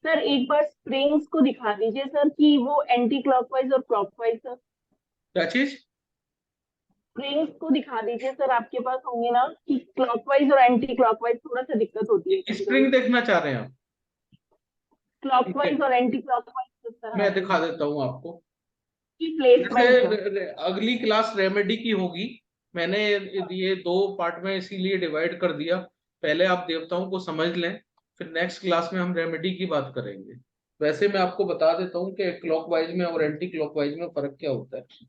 सर एक बार स्प्रिंग्स को दिखा दीजिए सर कि वो एंटी क्लॉकवाइज और क्लॉकवाइज सर। क्या चीज? स्प्रिंग्स को दिखा दीजिए सर, आपके पास होंगे ना, कि क्लॉकवाइज और एंटी क्लॉकवाइज थोड़ा सा दिक्कत होती है कभी कभी। स्प्रिंग देखना चाह रहे हैं आप? ठीक है, क्लॉकवाइज और एंटी क्लॉकवाइज किस तरह मैं है, दिखा देता हूँ आपको। की प्लेसमेंट का। जैसे अगली क्लास रेमेडी की होगी, मैंने ये दो पार्ट में इसीलिए डिवाइड कर दिया। पहले आप देवताओं को समझ लें, फिर नेक्स्ट क्लास में हम रेमेडी की बात करेंगे। वैसे मैं आपको बता देता हूँ कि क्लॉकवाइज में और एंटी क्लॉकवाइज में फर्क क्या होता है।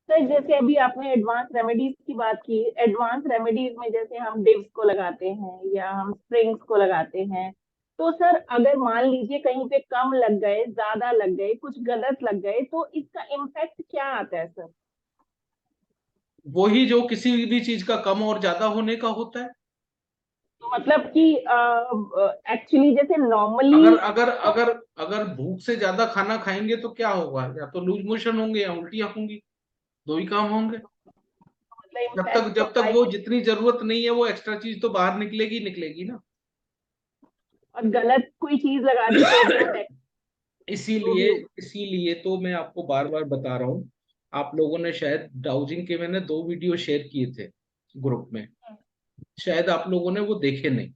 सर जैसे अभी आपने एडवांस रेमेडीज की बात की, एडवांस रेमेडीज में जैसे हम डिव्स को लगाते हैं या हम स्प्रिंग्स को लगाते हैं, तो सर अगर मान लीजिए कहीं पे कम लग गए, ज्यादा लग गए, कुछ गलत लग गए, तो इसका इम्पैक्ट क्या आता है सर? वही जो किसी भी चीज का कम और ज्यादा होने का होता है। तो मतलब कि एक्चुअली जैसे नॉर्मली अगर अगर तो अगर अगर भूख से ज्यादा खाना खाएंगे तो क्या होगा, या तो लूज मोशन होंगे या उल्टियां होंगी, दो ही काम होंगे। मतलब जब इम्पैक्ट तक तो जब तक आएगा। वो जितनी जरूरत नहीं है वो एक्स्ट्रा चीज तो बाहर निकलेगी निकलेगी ना। और गलत कोई चीज लगा दी तो इम्पैक्ट तो भी इसीलिए होगा। इसीलिए तो मैं आपको बार बार बता रहा हूँ। आप लोगों ने शायद डाउजिंग के मैंने 2 वीडियो शेयर किए थे ग्रुप में, शायद आप लोगों ने वो देखे नहीं।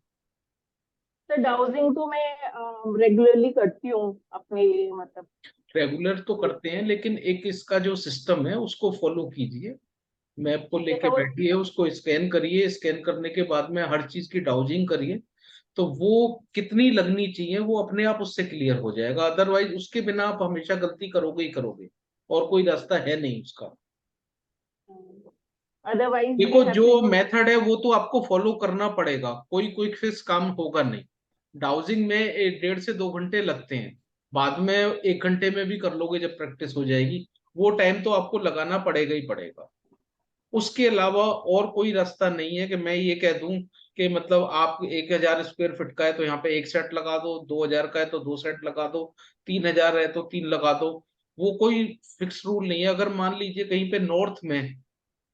सर डाउजिंग तो मैं रेगुलरली करती हूँ अपने, मतलब रेगुलर तो करते हैं लेकिन एक इसका जो सिस्टम है उसको फॉलो कीजिए। मैप को ठीक है लेके सर वो। बैठिए, उसको स्कैन करिए, स्कैन करने के बाद में हर चीज की डाउजिंग करिए। तो वो कितनी लगनी चाहिए वो अपने आप उससे क्लियर हो जाएगा। अदरवाइज उसके बिना आप हमेशा गलती करोगे ही करोगे, और कोई रास्ता है नहीं उसका। अदरवाइज वी देखो हैव जो टू यूज। मेथड है वो तो आपको फॉलो करना पड़ेगा, कोई क्विक फिक्स काम होगा नहीं। डाउजिंग में 1.5 से 2 घंटे लगते हैं, बाद में 1 घंटे में भी कर लोगे जब प्रैक्टिस हो जाएगी। वो टाइम तो आपको लगाना पड़ेगा ही पड़ेगा। उसके अलावा और कोई रास्ता नहीं है कि मैं ये कह दूं कि मतलब आप 1,000 स्क्वायर फीट का है तो यहाँ पे एक सेट लगा दो, 2,000 का है तो 2 सेट लगा दो, 3,000 है तो 3 लगा दो। वो कोई फिक्स रूल नहीं है। अगर मान लीजिए कहीं पे नॉर्थ में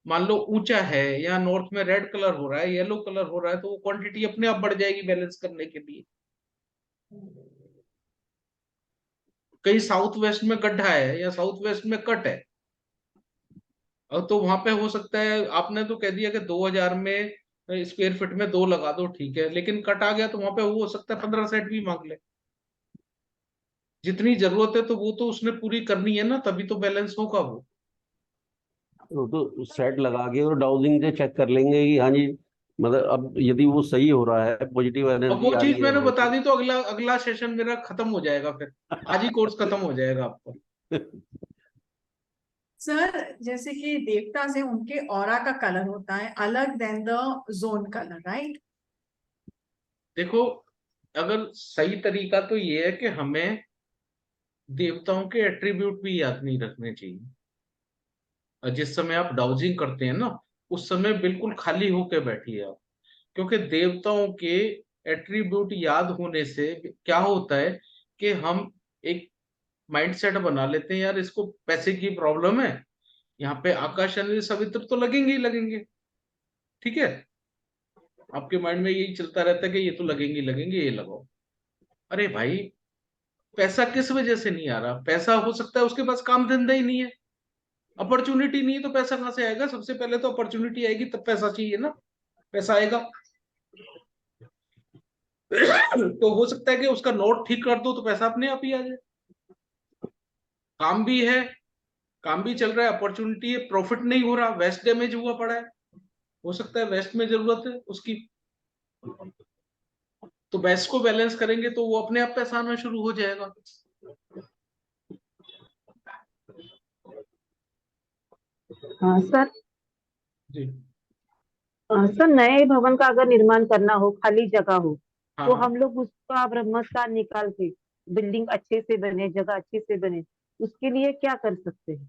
मान लो ऊंचा है, या नॉर्थ में रेड कलर हो रहा है, येलो कलर हो रहा है, तो वो क्वांटिटी अपने आप बढ़ जाएगी बैलेंस करने के लिए। कहीं साउथ वेस्ट में गड्ढा है या साउथ वेस्ट में कट है, और तो वहां पे हो सकता है आपने तो कह दिया कि 2,000 में स्क्वायर फीट में 2 लगा दो, ठीक है, लेकिन कट आ गया तो वहां पे वो हो सकता है 15 सेट भी मांग ले। जितनी जरूरत है तो वो तो उसने पूरी करनी है ना, तभी तो बैलेंस होगा वो। वो तो सेट लगा के और डाउजिंग से चेक कर लेंगे कि हाँ जी, मतलब अब यदि वो सही हो रहा है, पॉजिटिव अब एनर्जी वो आ रही चीज है मैंने उसमें बता दी तो अगला अगला सेशन मेरा खत्म हो जाएगा, फिर आज ही कोर्स खत्म हो जाएगा आपका। सर जैसे कि देवता से उनके ऑरा का कलर होता है अलग then the zone colour, right? देखो, अगर सही तरीका तो ये है कि हमें देवताओं के एट्रीब्यूट भी याद नहीं रखने चाहिए। और जिस समय आप डाउजिंग करते हैं ना, उस समय बिल्कुल खाली होके बैठिए आप, क्योंकि देवताओं के एट्रीब्यूट याद होने से क्या होता है कि हम एक माइंडसेट बना लेते हैं, यार इसको पैसे की प्रॉब्लम है, यहाँ पे आकाश अनिल सवित्र तो लगेंगे ही लगेंगे। ठीक है, आपके माइंड में यही चलता रहता है कि ये तो लगेंगे ही लगेंगे, ये लगाओ। अरे भाई, पैसा किस वजह से नहीं आ रहा? पैसा हो सकता है उसके पास काम धंधा ही नहीं है, अपॉर्चुनिटी नहीं है, तो पैसा कहां से आएगा? सबसे पहले तो अपॉर्चुनिटी आएगी तब पैसा चाहिए ना, पैसा आएगा। तो हो सकता है कि उसका नोट ठीक कर दो तो पैसा अपने आप ही आ जाए। काम भी है, काम भी चल रहा है, अपॉर्चुनिटी है, प्रॉफिट नहीं हो रहा, वेस्ट डैमेज हुआ पड़ा है, हो सकता है वेस्ट में जरूरत है उसकी, तो वेस्ट को बैलेंस करेंगे तो वो अपने आप पैसा आना शुरू हो जाएगा। हाँ सर। जी। सर, नए भवन का अगर निर्माण करना हो, खाली जगह हो, हाँ तो हाँ। हम लोग उसका ब्रह्मस्थान निकाल के बिल्डिंग अच्छे से बने, जगह अच्छे से बने, उसके लिए क्या कर सकते हैं?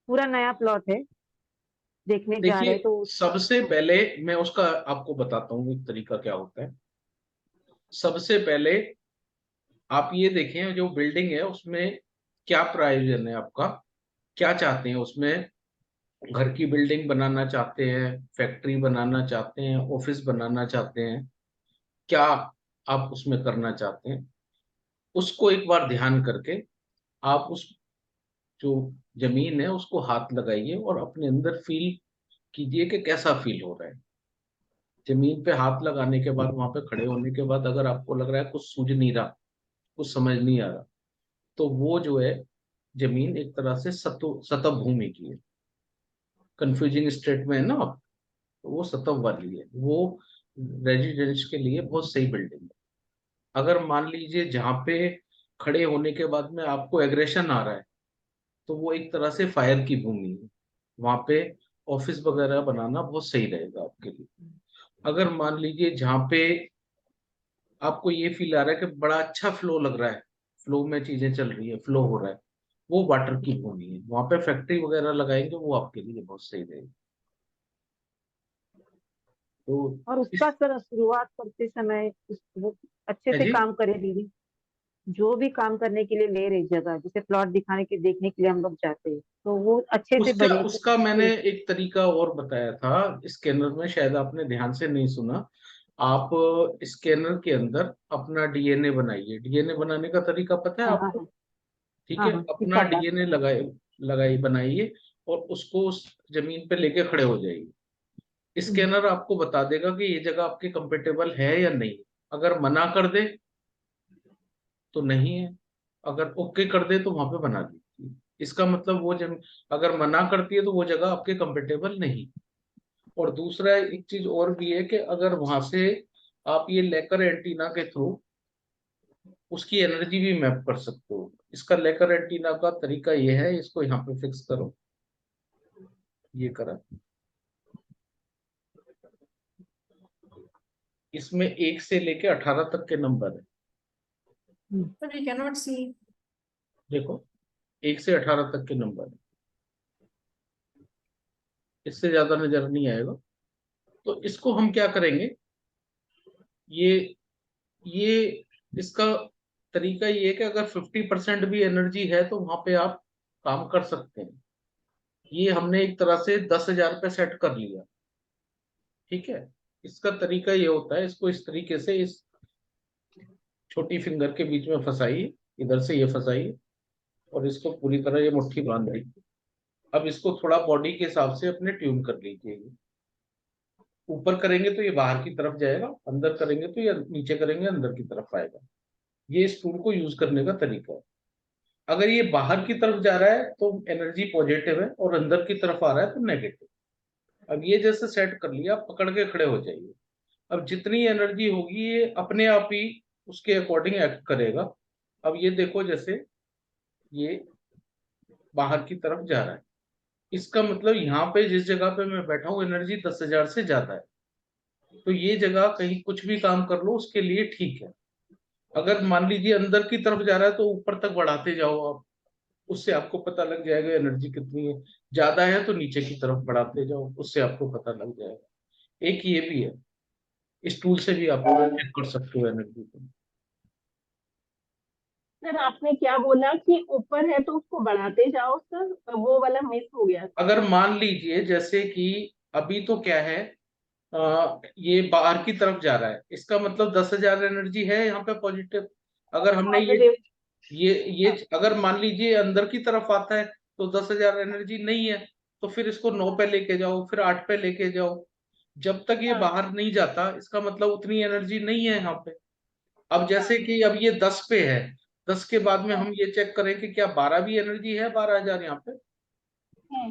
पूरा नया प्लॉट है, देखने जा रहे देखिए, हैं तो सबसे पहले मैं उसका आपको बताता हूँ एक तरीका क्या होता है। सबसे पहले आप ये देखें, जो बिल्डिंग है उसमें क्या प्रायोजन है आपका, क्या चाहते हैं उसमें? घर की बिल्डिंग बनाना चाहते हैं, फैक्ट्री बनाना चाहते हैं, ऑफिस बनाना चाहते हैं, क्या आप उसमें करना चाहते हैं? उसको एक बार ध्यान करके आप उस जो जमीन है उसको हाथ लगाइए और अपने अंदर फील कीजिए कि कैसा फील हो रहा है। जमीन पे हाथ लगाने के बाद, वहां पे खड़े होने के बाद, अगर आपको लग रहा है कुछ सूझ नहीं रहा, कुछ समझ नहीं आ रहा, तो वो जो है जमीन एक तरह से सतव भूमि की है। कंफ्यूजिंग स्टेट में है ना आप, तो वो सतव वाली है, वो रेजिडेंस के लिए बहुत सही बिल्डिंग है। अगर मान लीजिए जहाँ पे खड़े होने के बाद में आपको एग्रेशन आ रहा है, तो वो एक तरह से फायर की भूमि है, वहां पे ऑफिस वगैरह बनाना बहुत सही रहेगा आपके लिए। अगर मान लीजिए जहाँ पे आपको ये फील आ रहा है कि बड़ा अच्छा फ्लो लग रहा है, फ्लो में चीजें चल रही है, फ्लो हो रहा है, वो वाटर की भूमि है, वहां पे फैक्ट्री वगैरह लगाएंगे, वो आपके लिए बहुत सही रहेगी। तो और इस उसका सर शुरुआत करते समय वो अच्छे है से जी। काम करे दीदी। जो भी काम करने के लिए ले रहे जगह, जैसे प्लॉट दिखाने के देखने के लिए हम लोग जाते हैं, तो वो अच्छे से उसका बने उसका मैंने तो। एक तरीका और बताया था स्कैनर में, शायद आपने ध्यान से नहीं सुना। आप स्कैनर के अंदर अपना डीएनए बनाइए। डीएनए बनाने का तरीका पता है हाँ हाँ आपको? हाँ। ठीक हाँ है, हाँ, अपना दिखा था। डीएनए लगाए, लगाई बनाइए, और उसको उस जमीन पे लेके खड़े हो जाइए। हम्म। स्कैनर आपको बता देगा कि ये जगह आपके कंफर्टेबल है या नहीं। अगर मना कर दे तो नहीं है, अगर ओके कर दे तो वहां पे बना दीजिए। इसका मतलब वो अगर मना करती है तो वो जगह आपके कंफर्टेबल नहीं। और दूसरा एक चीज और भी है कि अगर वहां से आप ये लेकर एंटीना के थ्रू उसकी एनर्जी भी मैप कर सकते हो। इसका लेकर एंटीना का तरीका ये है, इसको यहाँ पे फिक्स करो, ये करा, इसमें 1 से लेके 18 तक के नंबर है। But we cannot see. देखो, 1 से 18 तक के नंबर है, इससे ज्यादा नजर नहीं आएगा। तो इसको हम क्या करेंगे, ये ये इसका तरीका ये है कि अगर 50% भी एनर्जी है तो वहां पे आप काम कर सकते हैं। ये हमने एक तरह से 10,000 पे सेट कर लिया। ठीक है, इसका तरीका ये होता है, इसको इस तरीके से इस छोटी फिंगर के बीच में फंसाइए, इधर से ये फंसाइए, और इसको पूरी तरह ये मुट्ठी बांध दीजिए। अब इसको थोड़ा बॉडी के हिसाब से अपने ट्यून कर लीजिए। ऊपर करेंगे तो ये बाहर की तरफ जाएगा, अंदर करेंगे तो ये नीचे करेंगे अंदर की तरफ आएगा। ये इस टूल को यूज करने का तरीका है। अगर ये बाहर की तरफ जा रहा है तो एनर्जी पॉजिटिव है, और अंदर की तरफ आ रहा है तो नेगेटिव। अब ये जैसे सेट कर लिया, आप पकड़ के खड़े हो जाइए। अब जितनी एनर्जी होगी ये अपने आप ही उसके अकॉर्डिंग एक्ट करेगा। अब ये देखो, जैसे ये बाहर की तरफ जा रहा है, इसका मतलब यहाँ पे जिस जगह पे मैं बैठा हूँ एनर्जी 10,000 से ज्यादा है, तो ये जगह कहीं कुछ भी काम कर लो उसके लिए ठीक है। अगर मान लीजिए अंदर की तरफ जा रहा है तो ऊपर तक बढ़ाते जाओ आप, उससे आपको पता लग जाएगा एनर्जी कितनी है। ज्यादा है तो नीचे की तरफ बढ़ाते जाओ, उससे आपको पता लग जाएगा। एक ये भी है, इस टूल से भी आप चेक कर सकते हो एनर्जी को। सर आपने क्या बोला कि ऊपर है तो उसको बढ़ाते जाओ सर, वो वाला मिस हो गया सर। अगर मान लीजिए जैसे कि अभी तो क्या है, ये बाहर की तरफ जा रहा है, इसका मतलब 10,000 एनर्जी है यहाँ पे पॉजिटिव। अगर हमने पॉजिटिव। ये अगर मान लीजिए अंदर की तरफ आता है तो 10,000 एनर्जी नहीं है, तो फिर इसको 9 पे लेके जाओ, फिर 8 पे लेके जाओ। जब तक ये हाँ बाहर नहीं जाता इसका मतलब उतनी एनर्जी नहीं है यहाँ पे। अब जैसे कि अब ये 10 पे है, 10 के बाद में हम ये चेक करें कि क्या 12 भी एनर्जी है, 12,000 यहाँ पे। हाँ।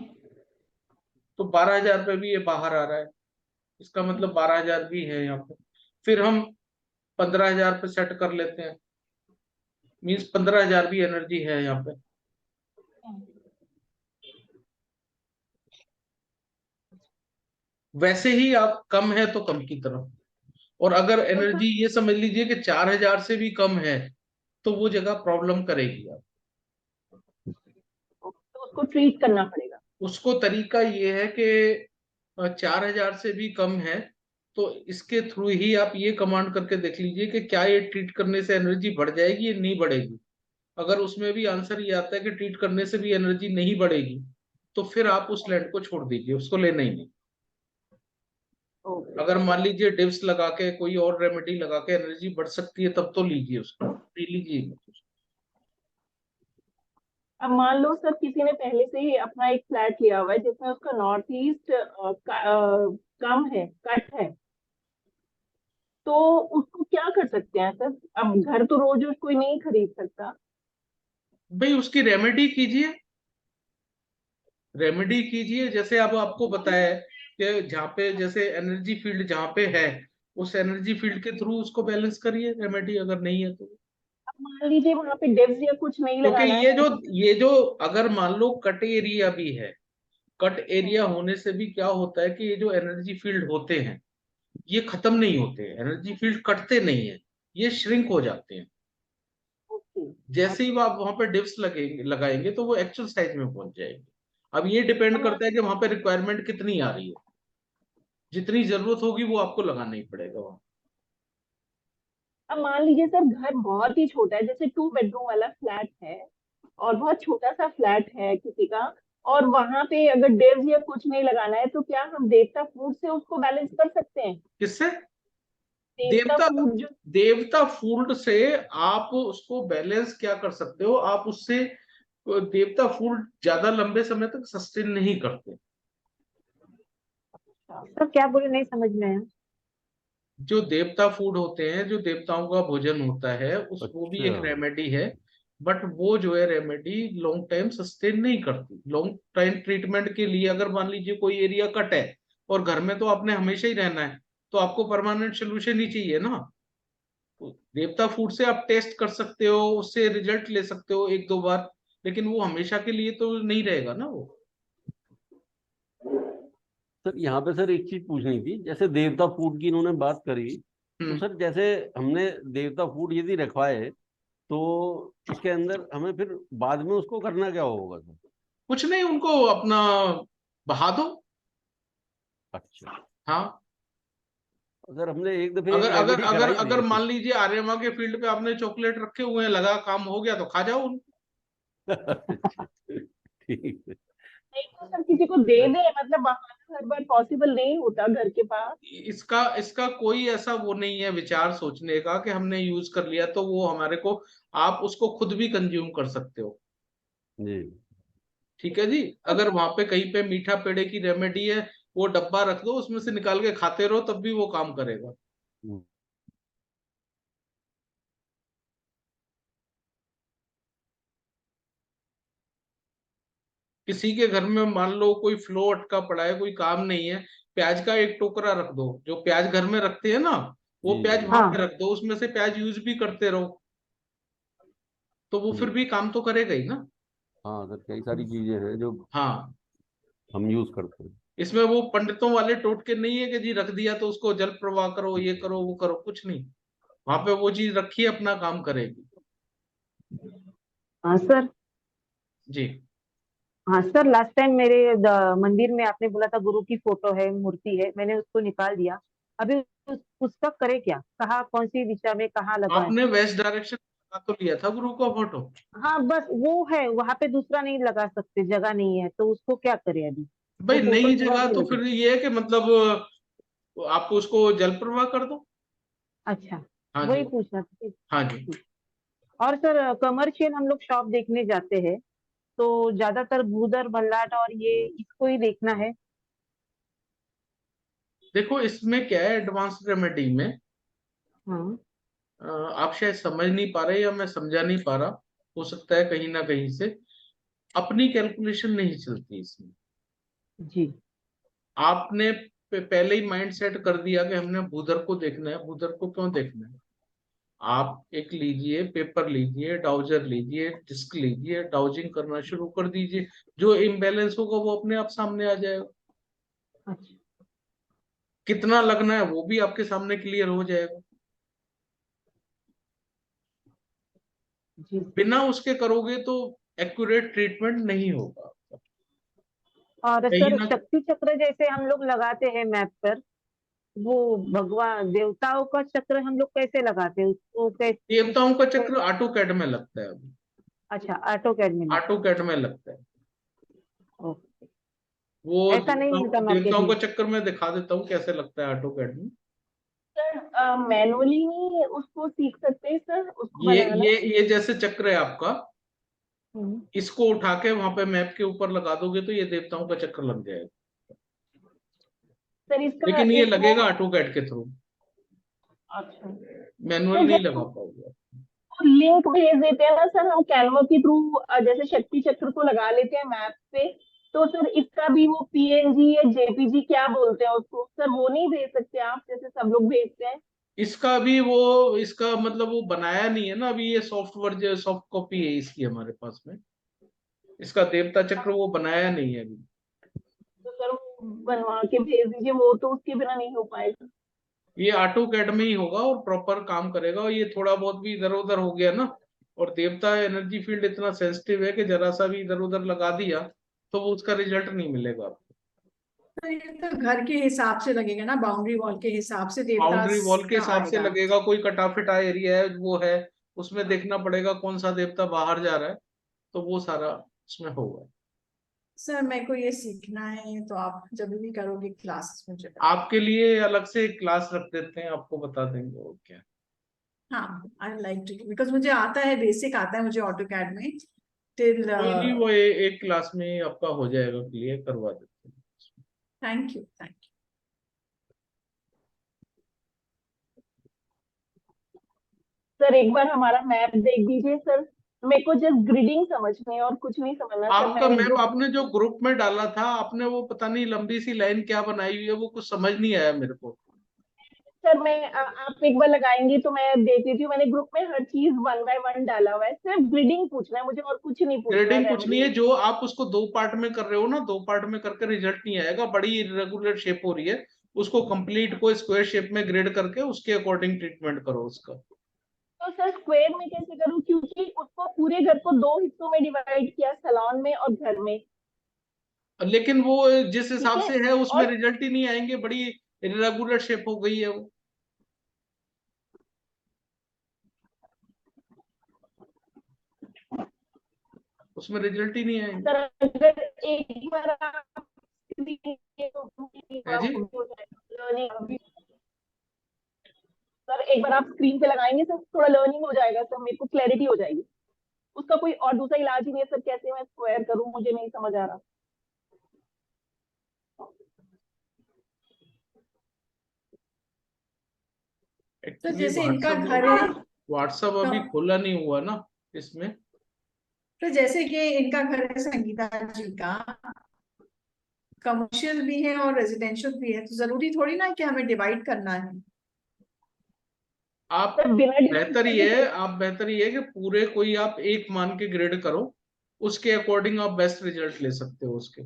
तो 12,000 पे भी ये बाहर आ रहा है, इसका मतलब 12,000 भी है यहाँ पे। फिर हम 15,000 पे सेट कर लेते हैं, मीन्स 15,000 भी एनर्जी है यहाँ पे। वैसे ही आप कम है तो कम की तरफ, और अगर तो सर एनर्जी ये समझ लीजिए कि 4,000 से भी कम है तो वो जगह प्रॉब्लम करेगी आप। तो उसको ट्रीट करना पड़ेगा। उसको तरीका ये है कि 4,000 से भी कम है तो इसके थ्रू ही आप ये कमांड करके देख लीजिए कि क्या ये ट्रीट करने से एनर्जी बढ़ जाएगी या नहीं बढ़ेगी। अगर उसमें भी आंसर ये आता है कि ट्रीट करने से भी एनर्जी नहीं बढ़ेगी, तो फिर आप उस लैंड को छोड़ दीजिए, उसको लेना ही नहीं। ओके। अगर मान लीजिए डिप्स लगा के कोई और रेमेडी लगा के एनर्जी बढ़ सकती है तब तो लीजिए, उसको ले लीजिए मत उसको। अब मान लो सर किसी ने पहले से ही अपना एक फ्लैट लिया हुआ है जिसमें उसका नॉर्थ ईस्ट कम है, कट है, तो उसको क्या कर सकते हैं सर? अब घर तो रोज रोज कोई नहीं खरीद सकता। भाई उसकी रेमेडी कीजिए, रेमेडी कीजिए। जैसे अब आपको बताया है कि जहाँ पे जैसे एनर्जी फील्ड जहाँ पे है, उस एनर्जी फील्ड के थ्रू उसको बैलेंस करिए, रेमेडी अगर नहीं है तो। अब मान लीजिए वहां पे डिव्स या कुछ नहीं क्योंकि लगाना ये है जो तो ये जो अगर मान लो कट एरिया भी है, कट एरिया होने से भी क्या होता है कि ये जो एनर्जी फील्ड होते हैं ये खत्म नहीं होते, एनर्जी फील्ड कटते नहीं है, ये श्रिंक हो जाते हैं। ओके। जैसे ही वो अच्छा। आप वहां पे डिप्स लगेंगे लगाएंगे तो वो एक्चुअल साइज में पहुंच जाएंगे। अब ये डिपेंड अब मान करता है कि वहां पे रिक्वायरमेंट कितनी आ रही है, जितनी जरूरत होगी वो आपको लगाना ही पड़ेगा वहां। अब मान लीजिए सर घर बहुत ही छोटा है, जैसे 2 बेडरूम वाला फ्लैट है और बहुत छोटा सा फ्लैट है किसी का, और वहां पे अगर डिव्स या कुछ नहीं लगाना है तो क्या हम देवता फूड से उसको बैलेंस कर सकते हैं? किससे? देवता देवता फूड जो देवता फूड से आप उसको बैलेंस क्या कर सकते हो, आप उससे देवता फूड ज्यादा लंबे समय तक सस्टेन नहीं करते। तो क्या बोले, नहीं समझ में आया। जो देवता फूड होते हैं, जो देवताओं का भोजन होता है, उस वो भी अच्छा। एक रेमेडी है। बट वो जो है रेमेडी लॉन्ग टाइम सस्टेन नहीं करती। लॉन्ग टाइम ट्रीटमेंट के लिए अगर मान लीजिए कोई एरिया कट है और घर में तो आपने हमेशा ही रहना है, तो आपको परमानेंट सोल्यूशन ही चाहिए ना। तो देवता फूड से आप टेस्ट कर सकते हो, उससे रिजल्ट ले सकते हो एक दो बार, लेकिन वो हमेशा के लिए तो नहीं रहेगा ना वो। सर यहाँ पे सर एक चीज पूछनी थी, जैसे देवता फूड की इन्होंने बात करी, तो हम्म। सर जैसे हमने देवता फूड यदि रखवाए तो उसके अंदर हमें फिर बाद में उसको करना क्या होगा सर? कुछ नहीं, उनको अपना बहा दो। अच्छा। हाँ। अगर हमने एक दफे एक अगर अगर रेमेडी अगर कराई अगर थी। मान लीजिए आर्यमा के फील्ड पे आपने चॉकलेट रखे हुए हैं, लगा काम हो गया तो खा जाओ उनको। ठीक है। नहीं तो सर किसी को दे दे, मतलब बहाना हर बार पॉसिबल नहीं होता घर के पास। इसका इसका कोई ऐसा वो नहीं है विचार सोचने का कि हमने यूज कर लिया तो वो हमारे को, आप उसको खुद भी कंज्यूम कर सकते हो। जी। ठीक है जी। तो अगर सर वहां पे कहीं पे मीठा पेड़े की रेमेडी है, वो डब्बा रख दो, उसमें से निकाल के खाते रहो, तब भी वो काम करेगा। हम्म। किसी के घर में मान लो कोई फ्लो अटका पड़ा है, कोई काम नहीं है, प्याज का एक टोकरा रख दो, जो प्याज घर में रखते हैं ना, वो जी प्याज जी। वहां हाँ। पे रख दो, उसमें से प्याज यूज भी करते रहो, तो वो फिर जी। भी काम तो करेगा ही ना। हाँ सर कई सारी चीजें हैं जो हाँ। हम यूज करते हैं। इसमें वो पंडितों वाले टोटके नहीं है कि जी रख दिया तो उसको जल प्रवाह करो, ये करो वो करो, कुछ नहीं। वहां पे वो चीज रखिए, अपना काम करेगी। हाँ सर। जी। हाँ सर, लास्ट टाइम मेरे मंदिर में आपने बोला था गुरु की फोटो है, मूर्ति है, मैंने उसको निकाल दिया। अभी उसका करे क्या, कहाँ, कौन सी दिशा में, कहाँ लगाए? आपने वेस्ट डायरेक्शन लगा तो लिया था गुरु का फोटो? हाँ बस वो है, वहां पे दूसरा नहीं लगा सकते, जगह नहीं है, तो उसको क्या करे अभी? वो भाई फोटो नई जगह जगह नहीं तो लगी। फिर ये है कि मतलब आप उसको जल प्रवाह कर दो। अच्छा, हाँ वही जी। पूछना था। हाँ जी। और सर, कमर्शियल हम लोग शॉप देखने जाते हैं, तो ज्यादातर भूदर भल्लाट और ये इसको ही देखना है। देखो इसमें क्या है, एडवांस रेमेडी में हाँ आप शायद समझ नहीं पा रहे या मैं समझा नहीं पा रहा, हो सकता है कहीं ना कहीं से अपनी कैलकुलेशन नहीं चलती इसमें। जी। आपने पहले ही माइंड सेट कर दिया कि हमने भूदर को देखना है। भूदर को क्यों देखना है? आप एक लीजिए, पेपर लीजिए, डाउजर लीजिए, डिस्क लीजिए, डाउजिंग करना शुरू कर दीजिए। जो इम्बैलेंस होगा वो अपने आप सामने आ जाएगा। अच्छा। कितना लगना है वो भी आपके सामने क्लियर हो जाएगा। जी। बिना उसके करोगे तो एक्यूरेट ट्रीटमेंट नहीं होगा। और कहीं सर, ना, शक्ति चक्र जैसे हम लोग लगाते हैं मैप पर, वो भगवान देवताओं का चक्र हम लोग कैसे लगाते हैं, उसको कैसे? देवताओं का चक्र ऑटो कैड में लगता है अभी। अच्छा, ऑटो कैड में ऑटो लगता कैड में लगता है। है। ओके। वो ऐसा नहीं मिलता मार्केट देवताओं में? का चक्कर में दिखा देता हूँ कैसे लगता है ऑटो कैड में। सर मैनुअली नहीं उसको सीख सकते हैं सर, उसको ये बनाना? ये ये जैसे चक्र है आपका, हम्म। इसको उठा के वहां पे मैप के ऊपर लगा दोगे तो ये देवताओं का चक्कर लग जाएगा। सर इसका लेकिन ये एक वो, लगेगा ऑटो कैड के थ्रू, अच्छा मैनुअल सर, नहीं जैसे लगा पाओगे। लिंक भेज देते हैं ना सर हम कैनवा के थ्रू, जैसे शक्ति चक्र को लगा लेते हैं मैप पे, तो सर इसका भी वो पीएनजी या जेपीजी क्या बोलते हैं उसको सर, वो नहीं भेज सकते आप जैसे सब लोग भेजते हैं? इसका भी वो, इसका मतलब वो बनाया नहीं है ना अभी, ये सॉफ्टवेयर सॉफ्ट कॉपी है इसकी हमारे पास में। इसका देवता चक्र वो बनाया नहीं है अभी। तो सर वो बनवा के भेज दीजिए, वो तो उसके बिना नहीं हो पाएगा। ये ऑटो कैड में ही होगा और प्रॉपर काम करेगा। और ये थोड़ा बहुत भी इधर उधर हो गया ना, और देवता एनर्जी फील्ड इतना सेंसिटिव है कि जरा सा भी इधर उधर लगा दिया तो वो उसका रिजल्ट नहीं मिलेगा आपको। तो ये तो घर के हिसाब से लगेगा ना, बाउंड्री वॉल के हिसाब से देवता बाउंड्री वॉल के का हिसाब से आएगा। लगेगा, कोई कटा फिटा एरिया है वो है, उसमें देखना पड़ेगा कौन सा देवता बाहर जा रहा है, तो वो सारा उसमें होगा। सर मेरे को ये सीखना है, तो आप जब भी करोगे क्लासेस मुझे आपके लिए अलग से क्लास रख देते हैं, आपको बता देंगे और क्या। हाँ, आई लाइक टू, बिकॉज मुझे आता है, बेसिक आता है मुझे ऑटो कैड में टिल। कोई नहीं, वो एक क्लास में ही आपका हो जाएगा, क्लियर करवा देते हैं। Thank you, thank you. Sir एक बार हमारा मैप देख दीजिए सर, मेरे को जस्ट ग्रिडिंग समझनी है और कुछ नहीं समझना सर, आपका मैंने मैप ग्रुप, आपने जो ग्रुप में डाला था, आपने वो पता नहीं लंबी सी लाइन क्या बनाई हुई है, वो कुछ समझ नहीं आया मेरे को। सर मैं आप एक बार लगाएंगे तो मैं देख लेती हूँ, मैंने ग्रुप में हर चीज 1 बाय 1 डाला हुआ है, सिर्फ ग्रिडिंग पूछना है मुझे और कुछ नहीं पूछना है ग्रेडिंग कुछ नहीं है, रेमेडी। जो आप उसको दो पार्ट में कर रहे हो ना, दो पार्ट में करके रिजल्ट नहीं आएगा। बड़ी इरेगुलर शेप हो रही है, उसको कंप्लीट को स्क्वायर शेप में ग्रेड करके उसके अकॉर्डिंग ट्रीटमेंट करो उसका। तो सर स्क्वायर में कैसे करूँ, क्योंकि उसको पूरे घर को 2 हिस्सों में डिवाइड किया, सैलून में और घर में। लेकिन वो जिस ठीक हिसाब है, से है उसमें और रिजल्ट ही नहीं आएंगे, बड़ी इरेगुलर शेप हो गई है वो, उसमें रिजल्ट ही नहीं आएंगे। सर अगर एक बार आप है जी। लर्निंग, सर एक बार आप स्क्रीन पे लगाएंगे सर, थोड़ा लर्निंग हो जाएगा सर, मेरे को क्लैरिटी हो जाएगी। उसका कोई और दूसरा इलाज ही नहीं है सर, कैसे मैं स्क्वायर करूं मुझे नहीं समझ आ रहा। तो एक्चुअली जैसे इनका व्हाट्सअप घर अभी, है, व्हाट्सअप तो अभी खोला नहीं हुआ ना इसमें। जैसे कि इनका घर है संगीता जी का, कमर्शियल भी है और रेजिडेंशियल भी है, तो जरूरी थोड़ी ना कि हमें डिवाइड करना है। आप सर बिना डिवाइड बेहतर कर ही भी है, कर, आप बेहतर ही है कि पूरे कोई आप एक मान के ग्रेड करो, उसके अकॉर्डिंग आप बेस्ट रिजल्ट ले सकते हो उसके।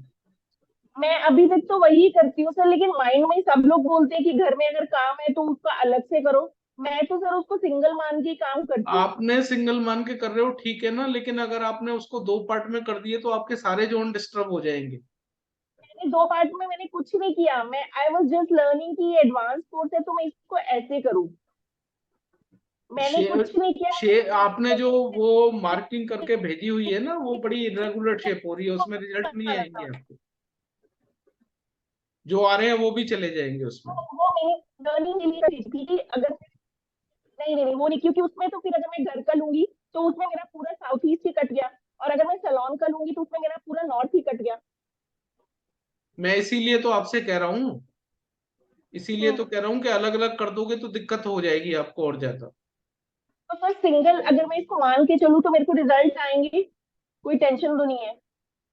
मैं अभी तक तो वही करती हूँ सर, लेकिन माइंड में सब लोग बोलते हैं कि घर में अगर काम है तो उसका अलग से करो। मैं तो सर उसको सिंगल मान के काम करती हूँ। आपने सिंगल मान के कर रहे हो, ठीक है ना, लेकिन अगर आपने उसको दो पार्ट में कर दिए तो आपके सारे जोन डिस्टर्ब हो जाएंगे। मैंने दो पार्ट में मैंने कुछ नहीं किया, मैं आई वाज जस्ट लर्निंग कि एडवांस कोर्स है तो मैं इसको ऐसे करूँ। मैंने शेप कुछ नहीं किया। शेप आपने जो वो मार्किंग करके भेजी हुई है ना, वो बड़ी इरेगुलर शेप हो रही है, उसमें रिजल्ट नहीं आएंगे आपको। जो आ रहे हैं वो भी चले जाएंगे उसमें। वो मैंने लर्निंग के लिए भेजी थी कि अगर नहीं नहीं नहीं वो नहीं, क्योंकि उसमें तो फिर अगर मैं घर का लूंगी तो उसमें मेरा पूरा साउथ ईस्ट ही कट गया, और अगर मैं सलोन का लूंगी तो उसमें मेरा पूरा नॉर्थ ही कट गया। मैं इसीलिए तो आपसे कह रहा हूँ, इसीलिए तो कह रहा हूँ कि अलग अलग कर दोगे तो दिक्कत हो जाएगी आपको और ज्यादा। तो सर सिंगल अगर मैं इसको मान के चलूँ तो मेरे को रिजल्ट आएंगे, कोई टेंशन तो नहीं है।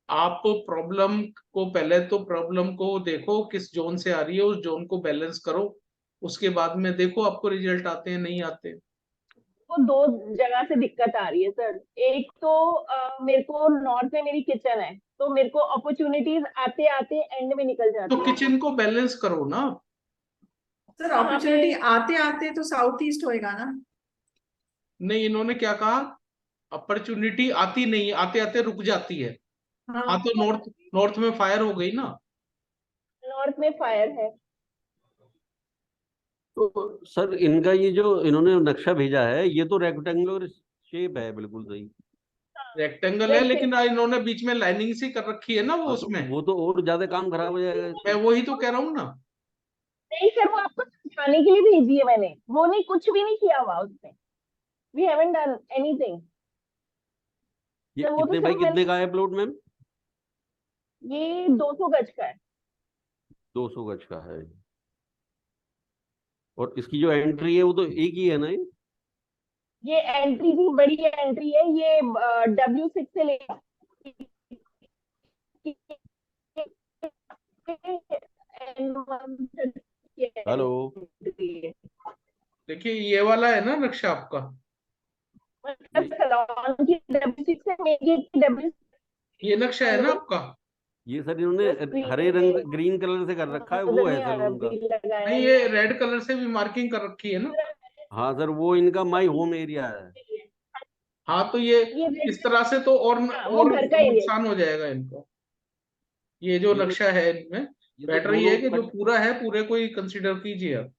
आप प्रॉब्लम को, पहले तो प्रॉब्लम को देखो किस जोन से आ रही है, उस जोन को बैलेंस करो, उसके बाद में देखो आपको रिजल्ट आते हैं नहीं आते। वो दो जगह से दिक्कत आ रही है सर। एक तो मेरे को नॉर्थ में मेरी किचन है, तो मेरे को अपॉर्चुनिटीज आते आते एंड में निकल तो जाती है। किचन को बैलेंस करो ना। सर कहाँ पे? अपॉर्चुनिटी आते आते तो साउथ ईस्ट होएगा ना। नहीं, इन्होंने क्या कहा, अपॉर्चुनिटी आती नहीं, आते आते रुक जाती है। हाँ, हाँ तो नॉर्थ नॉर्थ में फायर हो गई ना। नॉर्थ में फायर है। तो सर इनका ये जो इन्होंने नक्शा भेजा है ये तो रेक्टेंगुलर शेप है, बिल्कुल सही। रेक्टेंगल है, रेक्टेंगल। लेकिन इन्होंने बीच में लाइनिंग सी कर रखी है ना वो हाँ तो उसमें। वो तो और ज्यादा काम खराब हो जाएगा मैं इसमें। वही तो कह रहा हूँ ना। नहीं सर वो आपको समझाने के लिए भेजी है मैंने, वो नहीं कुछ भी नहीं किया हुआ उसमें। We haven't done anything. ये सर वो तो कितने बाई सिर्फ कितने मैंने, का है प्लॉट मैम? ये 200 गज का है। 200 गज का है। और इसकी जो एंट्री है वो तो एक ही है ना ये? ये एंट्री भी बड़ी एंट्री है, ये W6 से लेकर N1 तक की हेलो। एंट्री है। देखिए ये वाला है ना नक्शा आपका, मतलब ये सलोन की W6 है, मेन गेट की W। ये नक्शा है ना हेलो। आपका। ये सर इन्होंने हरे स्क्रीन पे रंग ग्रीन कलर से कर रखा है, वो नजर है नहीं आ सर रहा, उनका। अभी लगाया नहीं, नहीं ये है। रेड कलर से भी मार्किंग कर रखी है ना। हाँ सर वो इनका माई होम एरिया है। हाँ, तो ये ये रेड, इस तरह से तो हाँ वो और घर का एरिया है। नुकसान हो जाएगा इनका। ये जो ये तो नक्शा है इनमें, ये तो बेटर ये दोनों है कि जो कट। पूरा है पूरे को ही कंसिडर कीजिए आप।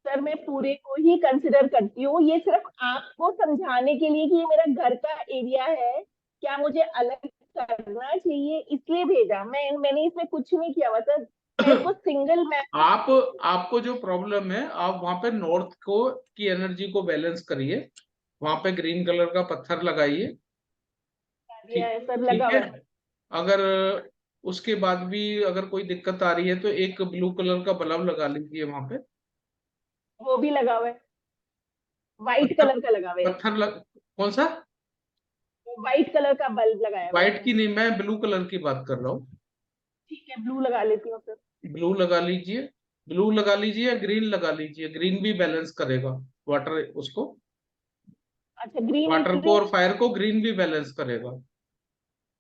सर मैं पूरे को ही कंसिडर करती हूँ, ये सिर्फ आपको समझाने के लिए कि ये मेरा घर का एरिया है, क्या मुझे अलग करना चाहिए इसलिए भेजा। मैंने इसमें कुछ नहीं किया हुआ सर। मैं इसको सिंगल मैप आप आपको जो प्रॉब्लम है, आप वहां पे नॉर्थ को की एनर्जी को बैलेंस करिए, वहां पे ग्रीन कलर का पत्थर लगाइए। दिया ठीक है सर, लगा ठीक है। हुआ है। अगर उसके बाद भी अगर कोई दिक्कत आ रही है तो एक ब्लू कलर का बल्ब लगा लीजिए वहां पे। वो भी लगा हुआ है, व्हाइट पत्थर कलर का लगा हुआ है। पत्थर कौन सा? व्हाइट कलर का बल्ब लगाया हुआ है व्हाइट मैंने। की नहीं, मैं ब्लू कलर की बात कर रहा हूँ। ठीक है ब्लू लगा लेती हूँ सर। ब्लू लगा लीजिए, ब्लू लगा लीजिए या ग्रीन लगा लीजिए, ग्रीन भी बैलेंस करेगा वाटर उसको, अच्छा ग्रीन वाटर को इसलिए। और फायर को ग्रीन भी बैलेंस करेगा।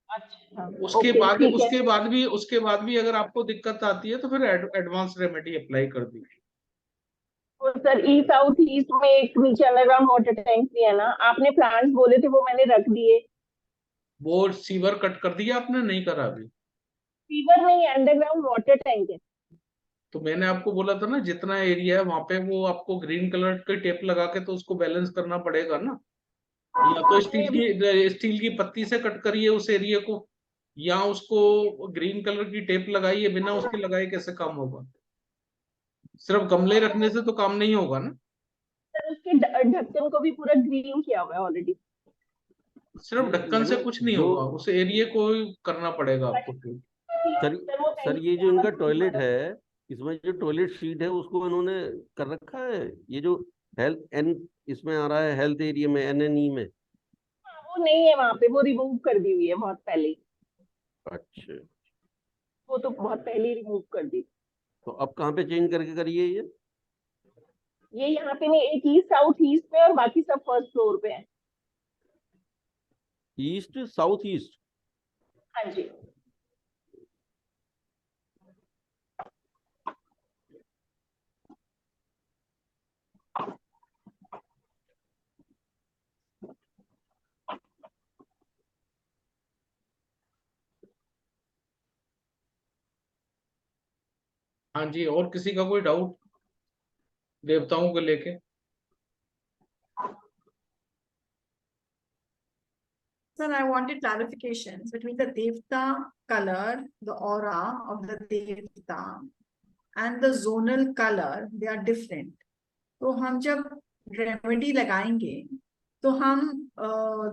अच्छा ओके ठीक है। उसके बाद भी अगर आपको दिक्कत आती है तो फिर एडवांस रेमेडी अप्लाई कर दीजिए। तो सर ई साउथ ईस्ट में एक नीचे अंडरग्राउंड वाटर टैंक भी है ना, आपने प्लांट्स बोले थे वो मैंने रख दिए। वो सीवर कट कर दिया आपने, नहीं करा अभी? फीवर नहीं, अंडरग्राउंड वाटर टैंक है। तो मैंने आपको बोला था ना, जितना एरिया है वहां पे वो आपको ग्रीन कलर के टेप लगा के तो उसको बैलेंस करना पड़ेगा ना। या तो आपने अभी स्टील की पत्ती से कट करिए उस एरिया को, या उसको ग्रीन कलर की टेप लगाइए, बिना उसके लगाए कैसे काम होगा? सिर्फ गमले रखने से तो काम नहीं होगा ना। सर उसके ढक्कन को भी पूरा ग्रीन किया हुआ है ऑलरेडी। सिर्फ ढक्कन से मैंने कुछ नहीं जो होगा, उस एरिया को ही करना पड़ेगा आपको ठीक। सर सर वो सर पहले ये जो किया हुआ इनका था टॉयलेट दोबारा। है, इसमें जो टॉयलेट शीट है उसको इन्होंने कर रखा है। ये जो हेल्थ एन इसमें आ रहा है हेल्थ एरिया में NNE में। हाँ, वो नहीं है वहां पे, वो रिमूव कर दी हुई है बहुत पहले ही। अच्छा। वो तो बहुत पहले ही रिमूव कर दी। तो अब कहाँ पे चेंज करके करिए ये? ये यहाँ पे नहीं, एक ईस्ट साउथ ईस्ट पे और बाकी सब फर्स्ट फ्लोर पे है। East south east? हाँ जी। हाँ जी, और किसी का कोई डाउट देवताओं को लेके? Sir, I wanted clarification between the Devta color, the aura of the Devta, and the zonal color. They are different. तो हम जब रेमेडी लगाएंगे तो हम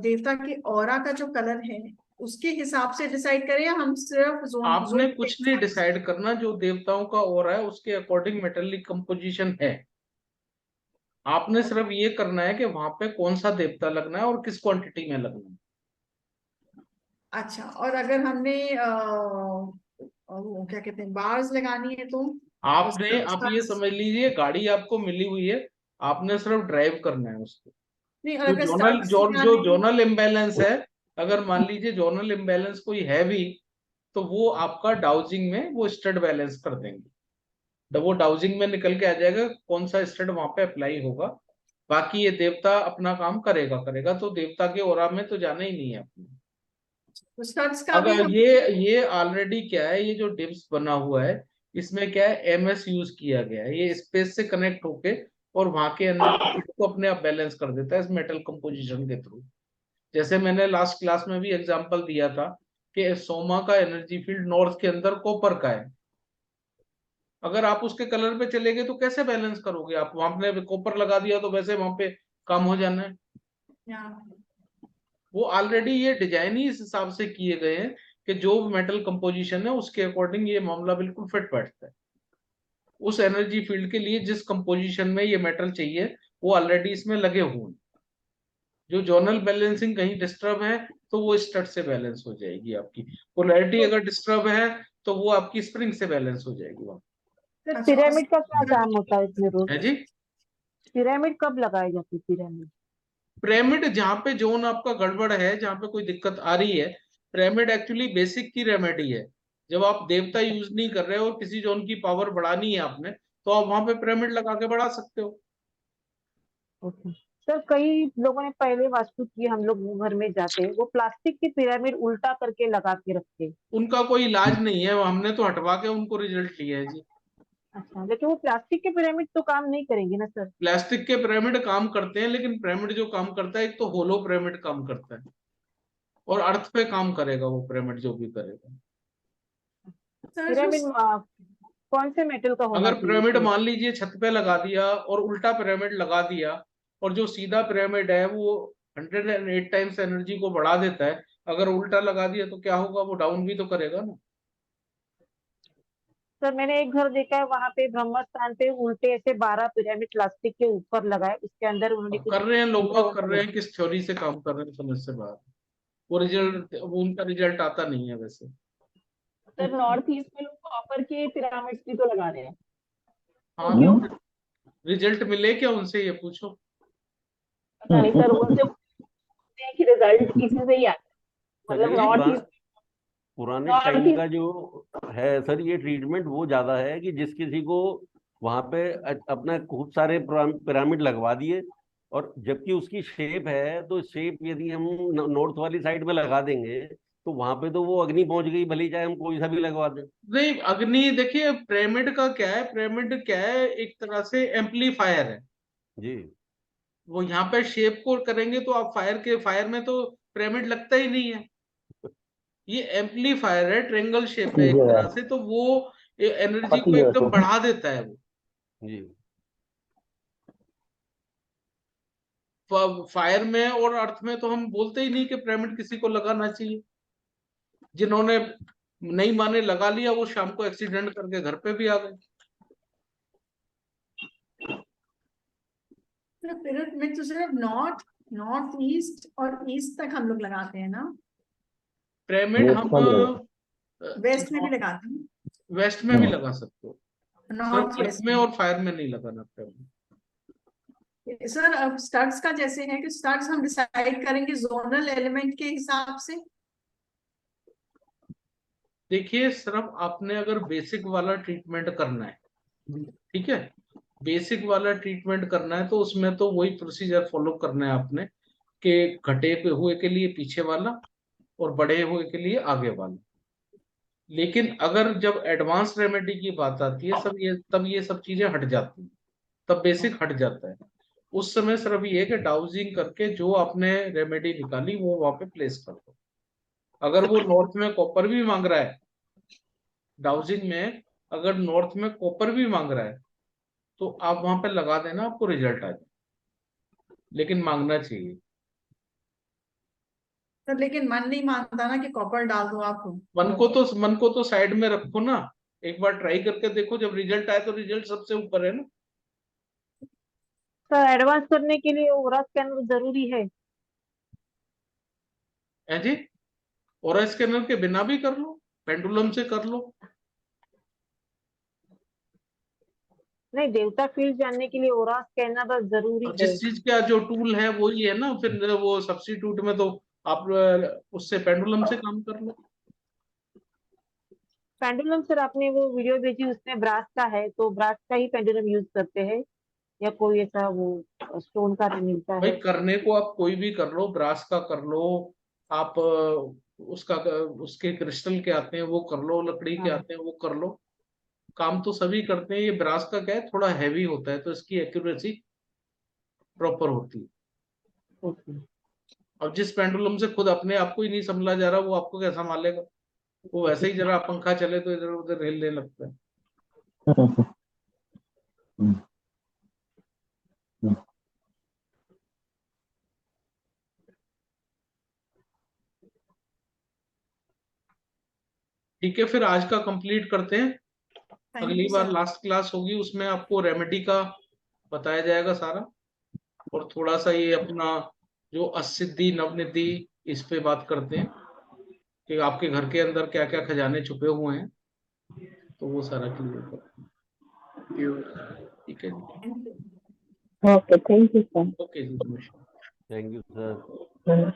देवता के ऑरा का जो कलर है उसके हिसाब से डिसाइड करें, या हम सिर्फ आपने जोन कुछ नहीं डिसाइड करना, जो देवताओं का ऑरा है उसके अकॉर्डिंग मेटेलिक कंपोजिशन है। आपने सिर्फ ये करना है कि वहां पे कौन सा देवता लगना है और किस क्वांटिटी में लगना है। अच्छा, और अगर हमने वो क्या कहते हैं बार्स लगानी है तो आपने, आप ये समझ लीजिए गाड़ी आपको मिली हुई है, आपने सिर्फ ड्राइव करना है उसको। नहीं, और जो अगर जोनल स्टड्स जो लगाने जोनल इम्बैलेंस है, अगर मान लीजिए जोनल इम्बैलेंस कोई है भी, तो वो आपका डाउजिंग में वो स्टड बैलेंस कर देंगे। तो वो डाउजिंग में निकल के आ जाएगा कौन सा स्टड वहां पे अप्लाई होगा। बाकी ये देवता अपना काम करेगा, तो देवता के ओरा में तो जाना ही नहीं है अपने। तो स्टड्स का भी अगर हम ये ऑलरेडी क्या है, ये जो डिप्स बना हुआ है इसमें क्या है, एमएस यूज किया गया है, ये स्पेस से कनेक्ट होके और वहां के एनर्जी को अपने आप बैलेंस कर देता है इस मेटल कंपोजिशन के थ्रू। जैसे मैंने लास्ट क्लास में भी एग्जांपल दिया था कि सोमा का एनर्जी फील्ड नॉर्थ के अंदर कॉपर का है। अगर आप उसके कलर पे चले गए तो कैसे बैलेंस करोगे? आप वहां पे कॉपर लगा दिया तो वैसे वहां पे काम हो जाना है। वो ऑलरेडी ये डिजाइन ही इस हिसाब से किए गए हैं कि जो मेटल कंपोजिशन है उसके अकॉर्डिंग ये मामला बिल्कुल फिट बैठता है। उस एनर्जी फील्ड के लिए जिस कंपोजिशन में ये मेटल चाहिए वो ऑलरेडी इसमें लगे हुए हैं। जो जोनल बैलेंसिंग कहीं डिस्टर्ब है तो वो स्टड से बैलेंस हो जाएगी। आपकी पोलैरिटी अगर डिस्टर्ब है तो वो आपकी स्प्रिंग से बैलेंस हो जाएगी वहां। सर पिरामिड का क्या काम होता है इसमें रोल? है जी, पिरामिड कब लगाई जाती है पिरामिड? पिरामिड जहाँ पे जोन आपका गड़बड़ है, जहाँ पे कोई दिक्कत आ रही है, पिरामिड एक्चुअली बेसिक की रेमेडी है। जब आप देवता यूज नहीं कर रहे हो और किसी जोन की पावर बढ़ानी है आपने, तो आप वहां पे पिरामिड लगा के बढ़ा सकते हो। ओके सर, कई लोगों ने पहले वास्तु की हम लोग घर में जाते हैं वो प्लास्टिक की पिरामिड उल्टा करके लगा के रखते हैं। उनका कोई इलाज नहीं है, हमने तो हटवा के उनको रिजल्ट लिया है जी। अच्छा, लेकिन वो प्लास्टिक के पिरामिड तो काम नहीं करेंगे ना सर? प्लास्टिक के पिरामिड काम करते हैं, लेकिन पिरामिड जो काम करता है, एक तो होलो पिरामिड काम करता है और अर्थ पे काम करेगा वो पिरामिड जो भी करेगा। पिरामिड कौन से मेटल का होना अगर पिरामिड चाहिए? मान लीजिए छत पे लगा दिया और उल्टा पिरामिड लगा दिया, और जो सीधा पिरामिड है वो 108 टाइम्स एनर्जी को बढ़ा देता है, अगर उल्टा लगा दिया तो क्या होगा, वो डाउन भी तो करेगा ना। सर मैंने एक घर देखा है वहां पे ब्रह्म स्थान पे उल्टे ऐसे 12 पिरामिड प्लास्टिक के ऊपर लगाए, उसके अंदर उन्होंने अब कुछ कर रहे हैं लोग, लिखा बाग कर हुआ रहे है। हैं, किस थ्योरी से काम कर रहे हैं समझ से बाहर। वो रिजल्ट, वो उनका रिजल्ट आता नहीं है वैसे। सर नॉर्थ ईस्ट में लोग कॉपर के पिरामिड्स भी तो लगा रहे हैं, तो हाँ, क्यों? रिजल्ट मिले क्या उनसे, ये पूछो। पता नहीं सर, उनसे बोलते हैं कि रिजल्ट इसी से ही आता है। सर मतलब ये नॉर्थ ईस्ट पुराने नॉर्थ टाइम का ईस्ट जो है सर, ये ट्रीटमेंट वो ज्यादा है कि जिस किसी को वहां पे अपना खूब सारे पिरामिड लगवा दिए, और जबकि उसकी शेप है, तो शेप यदि हम नॉर्थ वाली साइड में लगा देंगे तो वहां पे तो वो अग्नि पहुंच गई, भले ही चाहे हम कोई सा भी लगवा दें। नहीं, अग्नि देखिए, पिरामिड का क्या है, पिरामिड क्या है, एक तरह से एम्पलीफायर है। जी वो यहाँ पे शेप को करेंगे तो आप फायर में तो पिरामिड लगता ही नहीं है। ये एम्पलीफायर है, ट्रेंगल शेप है एक तरह से, तो वो एनर्जी को पति है एकदम तो बढ़ा देता है वो। जी। फायर में और अर्थ में तो हम बोलते ही नहीं कि पिरामिड किसी को लगाना चाहिए। जिन्होंने नहीं माने लगा लिया, वो शाम को एक्सीडेंट करके घर पे भी आ गए। पिरामिड तो सिर्फ नॉर्थ नॉर्थ ईस्ट और ईस्ट तक हम लोग लगाते हैं ना, पिरामिड हम वेस्ट में भी लगाते हैं, वेस्ट में भी लगा सकते हो, सिर्फ नॉर्थ अर्थ वेस्ट में में। और फायर में नहीं लगाना पिरामिड। सर अब स्टड्स का जैसे है कि स्टड्स हम डिसाइड करेंगे जोनल एलिमेंट के हिसाब से। देखिए, सिर्फ आपने अगर बेसिक वाला ट्रीटमेंट करना है, ठीक है, बेसिक वाला ट्रीटमेंट करना है तो उसमें तो वही प्रोसीजर फॉलो करना है आपने, कि घटे पे हुए के लिए पीछे वाला और बड़े हुए के लिए आगे वाला। लेकिन अगर जब एडवांस रेमेडी की बात आती है तब ये सब चीजें हट जाती हैं, तब बेसिक हट जाता है। उस समय सिर्फ ये है कि डाउजिंग करके जो आपने रेमेडी निकाली वो वहां पे प्लेस कर दो। अगर वो नॉर्थ में कॉपर भी मांग रहा है, डाउजिंग में अगर नॉर्थ में कॉपर भी मांग रहा है तो आप वहां पे लगा देना, आपको रिजल्ट आ जाए, लेकिन मांगना चाहिए। तो लेकिन मन नहीं मानता ना कि कॉपर डाल दो आप। मन को तो साइड में रखो ना, एक बार ट्राई करके देखो, जब रिजल्ट आए तो रिजल्ट सबसे ऊपर है ना। सर एडवांस करने के लिए ओरा स्कैनर जरूरी है? है जी, और स्कैनर के बिना भी कर लो, पेंडुलम से कर लो। नहीं, देवता फील्ड जानने के लिए ओरा स्कैनर जरूरी अब है। जिस चीज का जो टूल है वही है ना, फिर वो सब्स्टिट्यूट में तो आप उससे पेंडुलम से काम कर लो। पेंडुलम सर आपने वो वीडियो भेजी उसमें ब्रास का है, तो ब्रास का ही पेंडुलम यूज करते हैं या कोई ऐसा वो स्टोन का भी मिलता भाई है? करने को आप कोई भी कर लो, ब्रास का कर लो, आप उसका उसके क्रिस्टल के आते हैं वो कर लो, लकड़ी के हाँ। आते हैं वो कर लो, काम तो सभी करते हैं। ये ब्रास का क्या है, थोड़ा हैवी होता है तो इसकी एक्यूरेसी प्रॉपर होती है। ओके। अब जिस पेंडुलम से खुद अपने आप को ही नहीं संभला जा रहा, वो आपको क्या संभालेगा? वो वैसे ही जरा पंखा चले तो इधर उधर हिलने लगता है। ठीक है, फिर आज का कंप्लीट करते हैं। थैंक अगली you bar sir. Last class होगी, उसमें आपको रेमेडी का बताया जाएगा सारा, और थोड़ा सा ये अपना जो असिद्धि नवनिधि, इस पे बात करते हैं कि आपके घर के अंदर क्या क्या खजाने छुपे हुए हैं, तो वो सारा क्लियर करते हैं। ठीक है जी, okay, thank you sir. Okay जी, नमस्कार। Thank you sir.